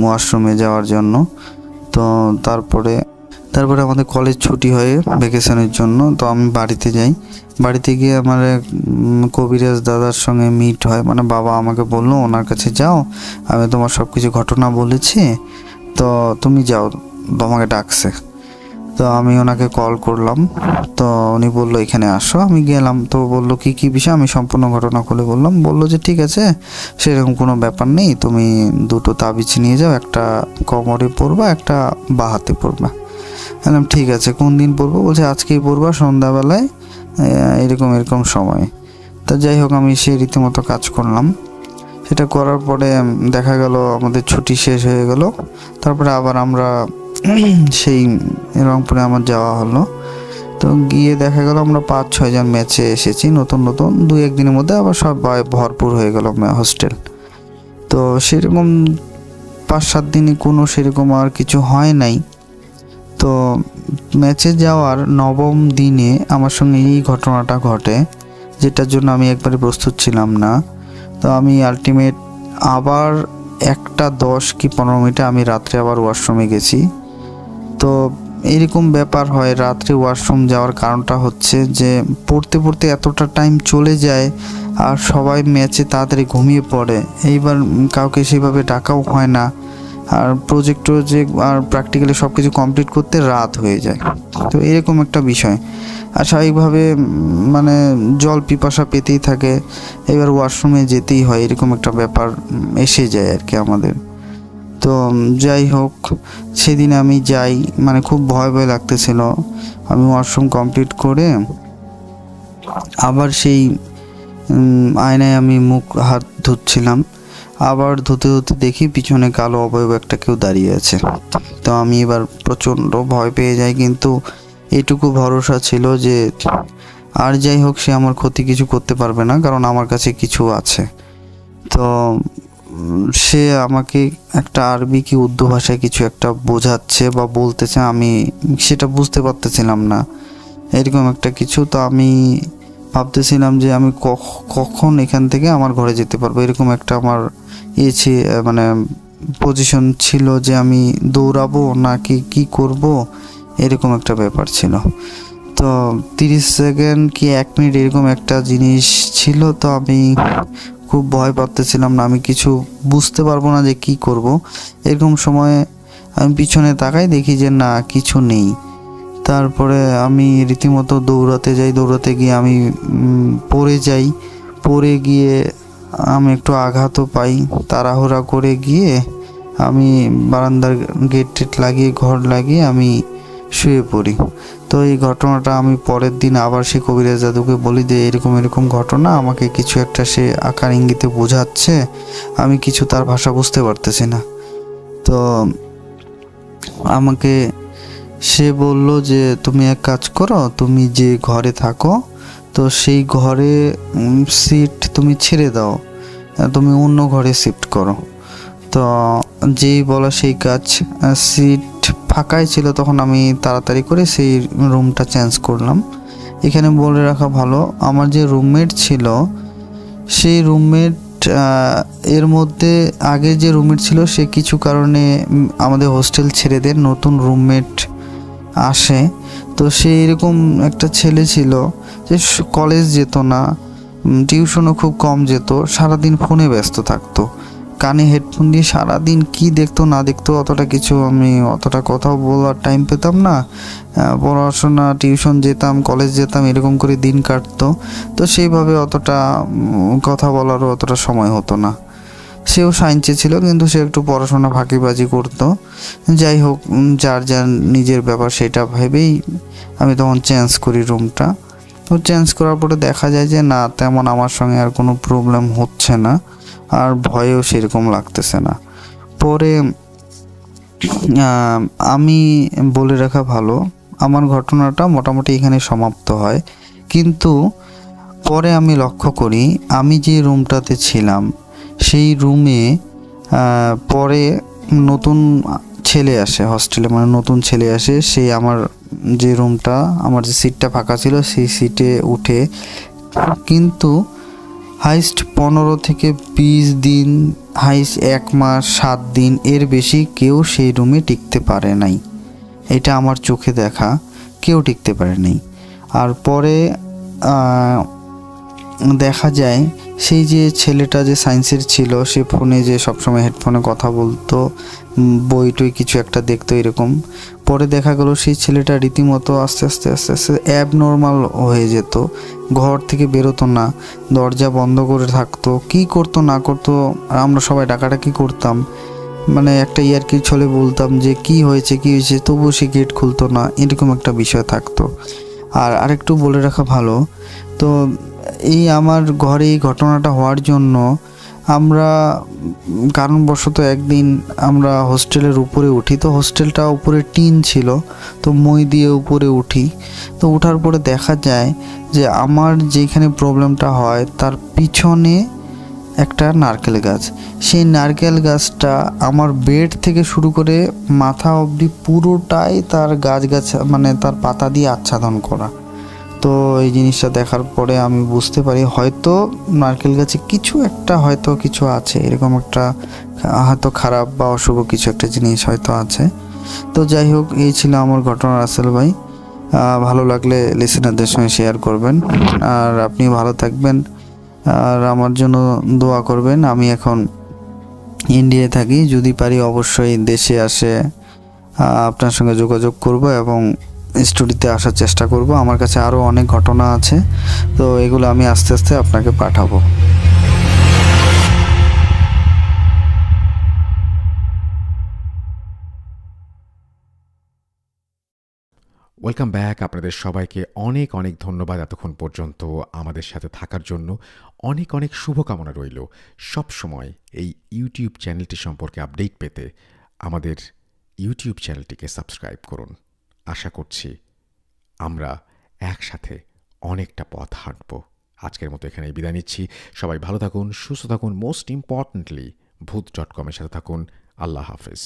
S6: ওয়াশরুমে যাওয়ার জন্য। তো তারপরে তারপরে আমাদের কলেজ ছুটি হয় ভ্যাকেশনের জন্য, তো আমি বাড়িতে যাই। বাড়িতে গিয়ে আমার এক কবিরাজ দাদার সঙ্গে মিট হয়, মানে বাবা আমাকে বললো ওনার কাছে যাও, আমি তোমার সব কিছু ঘটনা বলেছি, তো তুমি যাও, তোমাকে ডাকছে। তো আমি ওনাকে কল করলাম, তো উনি বললো এখানে আসো। আমি গেলাম, তো বললো কি কি বিষয়, আমি সম্পূর্ণ ঘটনা খুলে বললাম। বললো যে ঠিক আছে, সেরকম কোনো ব্যাপার নেই, তুমি দুটো তাবিজ নিয়ে যাও, একটা কোমরে পরবা, একটা বাঁ হাতে পরবা। বললাম ঠিক আছে, কোন দিন পরবো? বলছে আজকেই পরবা, সন্ধ্যাবেলায় এরকম এরকম সময়। তা যাই হোক, আমি সেই রীতিমতো কাজ করলাম। সেটা করার পরে দেখা গেল আমাদের ছুটি শেষ হয়ে গেল। তারপরে আবার আমরা সেই রংপুরে আমার যাওয়া হলো। তো গিয়ে দেখা গেল আমরা 5-6 জন ম্যাচে এসেছি, নতুন নতুন 2-1 দিনের মধ্যে আবার সব ভরপুর হয়ে গেল হোস্টেল। তো সেরকম 5-7 দিনে কোনো সেরকম আর কিছু হয় নাই। তো ম্যাচে যাওয়ার 9ম দিনে আমার সঙ্গে এই ঘটনাটা ঘটে, যেটার জন্য আমি একবারে প্রস্তুত ছিলাম না। তো আমি আলটিমেট আবার 1:10 কি 15 মিনিটে আমি রাত্রে আবার ওয়াশরুমে গেছি। তো এরকম ব্যাপার হয়, রাত্রে ওয়াশরুম যাওয়ার কারণটা হচ্ছে যে পড়তে পড়তে এতটা টাইম চলে যায় আর সবাই ম্যাচে তাড়াতাড়ি ঘুমিয়ে পড়ে, এইবার কাউকে সেভাবে ডাকাও হয় না, আর প্রজেক্টর যে আর প্র্যাকটিক্যালি সব কিছু কমপ্লিট করতে রাত হয়ে যায়। তো এরকম একটা বিষয়, আর স্বাভাবিকভাবে মানে জল পিপাসা পেতেই থাকে, এবার ওয়াশরুমে যেতেই হয়, এরকম একটা ব্যাপার এসে যায় আর কি আমাদের। তো যাই হোক, সেদিন আমি যাই, মানে খুব ভয় ভয় লাগতেছিল। আমি ওয়াশরুম কমপ্লিট করে আবার সেই আয়নায় আমি মুখ হাত ধুচ্ছিলাম, আবার ধুতে ধুতে দেখি পিছনে কালো অবয়ব একটা কেউ দাঁড়িয়ে আছে। তো আমি এবার প্রচণ্ড ভয় পেয়ে যাই, কিন্তু এইটুকু ভরসা ছিল যে আর যাই হোক সে আমার ক্ষতি কিছু করতে পারবে না, কারণ আমার কাছে কিছু আছে। তো সে আমাকে একটা আরবি কি উর্দু ভাষায় কিছু একটা বোঝাচ্ছে বা বলতেছে, আমি সেটা বুঝতে পারতেছিলাম না, এরকম একটা কিছু। তো আমি ভাবতেছিলাম যে আমি কখন এখান থেকে আমার ঘরে যেতে পারবো, এরকম একটা আমার মানে পজিশন ছিল যে আমি দৌড়াবো নাকি কি করব, এরকম একটা ব্যাপার ছিল। তো 30 সেকেন্ড কি 1 মিনিট এরকম একটা জিনিস ছিল। তো আমি খুব ভয় পাচ্ছিলাম না, আমি কিছু বুঝতে পারবো না যে কি করব। এরকম সময় আমি পিছনে তাকাই, দেখি যে না কিছু নেই। তারপরে আমি রীতিমতো দৌড়াতে যাই, দৌড়াতে গিয়ে আমি পড়ে যাই, পড়ে গিয়ে আমি একটু আঘাতও পাই। তাড়াহুড়া করে গিয়ে আমি বারান্দার গেট লাগিয়ে ঘর লাগিয়ে আমি শুয়ে পড়ি। তো এই ঘটনাটা আমি পরের দিন আবার সে কবিরাজ দাদুকে বলি যে এরকম এরকম ঘটনা, আমাকে কিছু একটা সে আকার ইঙ্গিতে বোঝাচ্ছে, আমি কিছু তার ভাষা বুঝতে পারতেছি না। তো আমাকে সে বলল যে তুমি এক কাজ করো, তুমি যে ঘরে থাকো তো সেই ঘরে সিট তুমি ছেড়ে দাও, তুমি অন্য ঘরে শিফট করো। তো যেই বলা সেই কাজ, সিট ফাঁকাই ছিল, তখন আমি তাড়াতাড়ি করে সেই রুমটা চেঞ্জ করলাম। এখানে বলে রাখা ভালো, আমার যে রুমমেট ছিল সেই রুমমেট এর মধ্যে আগে যে রুমমেট ছিল সে কিছু কারণে আমাদের হোস্টেল ছেড়ে দেন, নতুন রুমমেট আসে। তো সে এরকম একটা ছেলে ছিল যে কলেজ যেত না, টিউশনও খুব কম যেত, সারাদিন ফোনে ব্যস্ত থাকতো, কানে হেডফোন দিয়ে সারাদিন কি দেখতো না দেখতো অতটা কিছু আমি অতটা কথাও বলার টাইম পেতাম না। পড়াশোনা, টিউশন যেতাম, কলেজ যেতাম, এরকম করে দিন কাটতো। তো সেইভাবে অতটা কথা বলারও অতটা সময় হতো না। সেও সায়েন্সে ছিল, কিন্তু সে একটু পড়াশোনা ফাঁকিবাজি করতো। যাই হোক, যার যার নিজের ব্যাপার সেটা ভেবেই আমি তখন চেঞ্জ করি রুমটা। তো চেঞ্জ করার পরে দেখা যায় যে না, তেমন আমার সঙ্গে আর কোনো প্রবলেম হচ্ছে না, আর ভয়ও সেরকম লাগতেছে না। পরে আমি বলে রাখা ভালো, আমার ঘটনাটা মোটামুটি এখানে সমাপ্ত হয়। কিন্তু পরে আমি লক্ষ্য করি আমি যে রুমটাতে ছিলাম সেই রুমে পরে নতুন ছেলে আসে হোস্টেলে, মানে নতুন ছেলে আসে। সে আমার যে রুমটা, আমার যে সিটটা ফাঁকা ছিল সেই সিটে উঠে, কিন্তু হাইস্ট 15 থেকে 20 দিন, হাইস্ট 1 মাস 7 দিন, এর বেশি কেউ সেই রুমে টিকতে পারে নাই। এটা আমার চোখে দেখা, কেউ টিকতে পারেনি। আর পরে দেখা যায় সেই যে ছেলেটা যে সায়েন্সের ছিল, সে ফোনে যে সবসময় হেডফোনে কথা বলতো, বই টই কিছু একটা দেখতো এরকম, পরে দেখা গেল সেই ছেলেটা রীতিমতো আস্তে আস্তে আস্তে আস্তে অ্যাবনর্মাল হয়ে যেত, ঘর থেকে বেরোতো না, দরজা বন্ধ করে থাকতো, কি করতো না করতো আমরা সবাই ডাকাডাকি করতাম, মানে একটা ইয়ার্কির ছলে বলতাম যে কি হয়েছে, তবুও সে গেট খুলতো না, এরকম একটা বিষয় থাকতো। আর আরেকটু বলে রাখা ভালো, তো এই আমার ঘরে এই ঘটনাটা হওয়ার জন্য আমরা কারণবশত একদিন আমরা হোস্টেলের উপরে উঠি, তো হোস্টেলটা উপরে টিন ছিল, তো মই দিয়ে উপরে উঠি। তো ওঠার পরে দেখা যায় যে আমার যেখানে প্রবলেমটা হয় তার পিছনে একটা নারকেল গাছ, সেই নারকেল গাছটা আমার বেড থেকে শুরু করে মাথা অবধি পুরোটাই তার মানে তার পাতা দিয়ে আচ্ছাদন করা। তো এই জিনিসটা দেখার পরে আমি বুঝতে পারি হয়তো নারকেল গাছে কিছু একটা হয়তো কিছু আছে, এরকম একটা হয়তো খারাপ বা অশুভ কিছু একটা জিনিস হয়তো আছে। তো যাই হোক, এই ছিল আমার ঘটনা রাসেল ভাই। ভালো লাগলে লিসেনারদের সঙ্গে শেয়ার করবেন, আর আপনি ভালো থাকবেন, আর আমার জন্য দোয়া করবেন। আমি এখন ইন্ডিয়ায় থাকি, যদি পারি অবশ্যই দেশে আসে আপনার সঙ্গে যোগাযোগ করব এবং স্টুডিওতে আসার চেষ্টা করব। আমার কাছে আরও অনেক ঘটনা আছে, তো এগুলো আমি আস্তে আস্তে আপনাকে পাঠাবো।
S3: Welcome back. আপনাদের সবাইকে অনেক অনেক ধন্যবাদ এতক্ষণ পর্যন্ত আমাদের সাথে থাকার জন্য। অনেক অনেক শুভকামনা রইল। সব সময় এই ইউটিউব চ্যানেলটি সম্পর্কে আপডেট পেতে আমাদের ইউটিউব চ্যানেলটিকে সাবস্ক্রাইব করুন। আশা করছি আমরা একসাথে অনেকটা পথ হাঁটব। আজকের মতো এখানেই বিদায় নিচ্ছি। সবাই ভালো থাকুন, সুস্থ থাকুন, মোস্ট ইম্পর্টেন্টলি ভূত.com-এর সাথে থাকুন। আল্লাহ হাফেজ।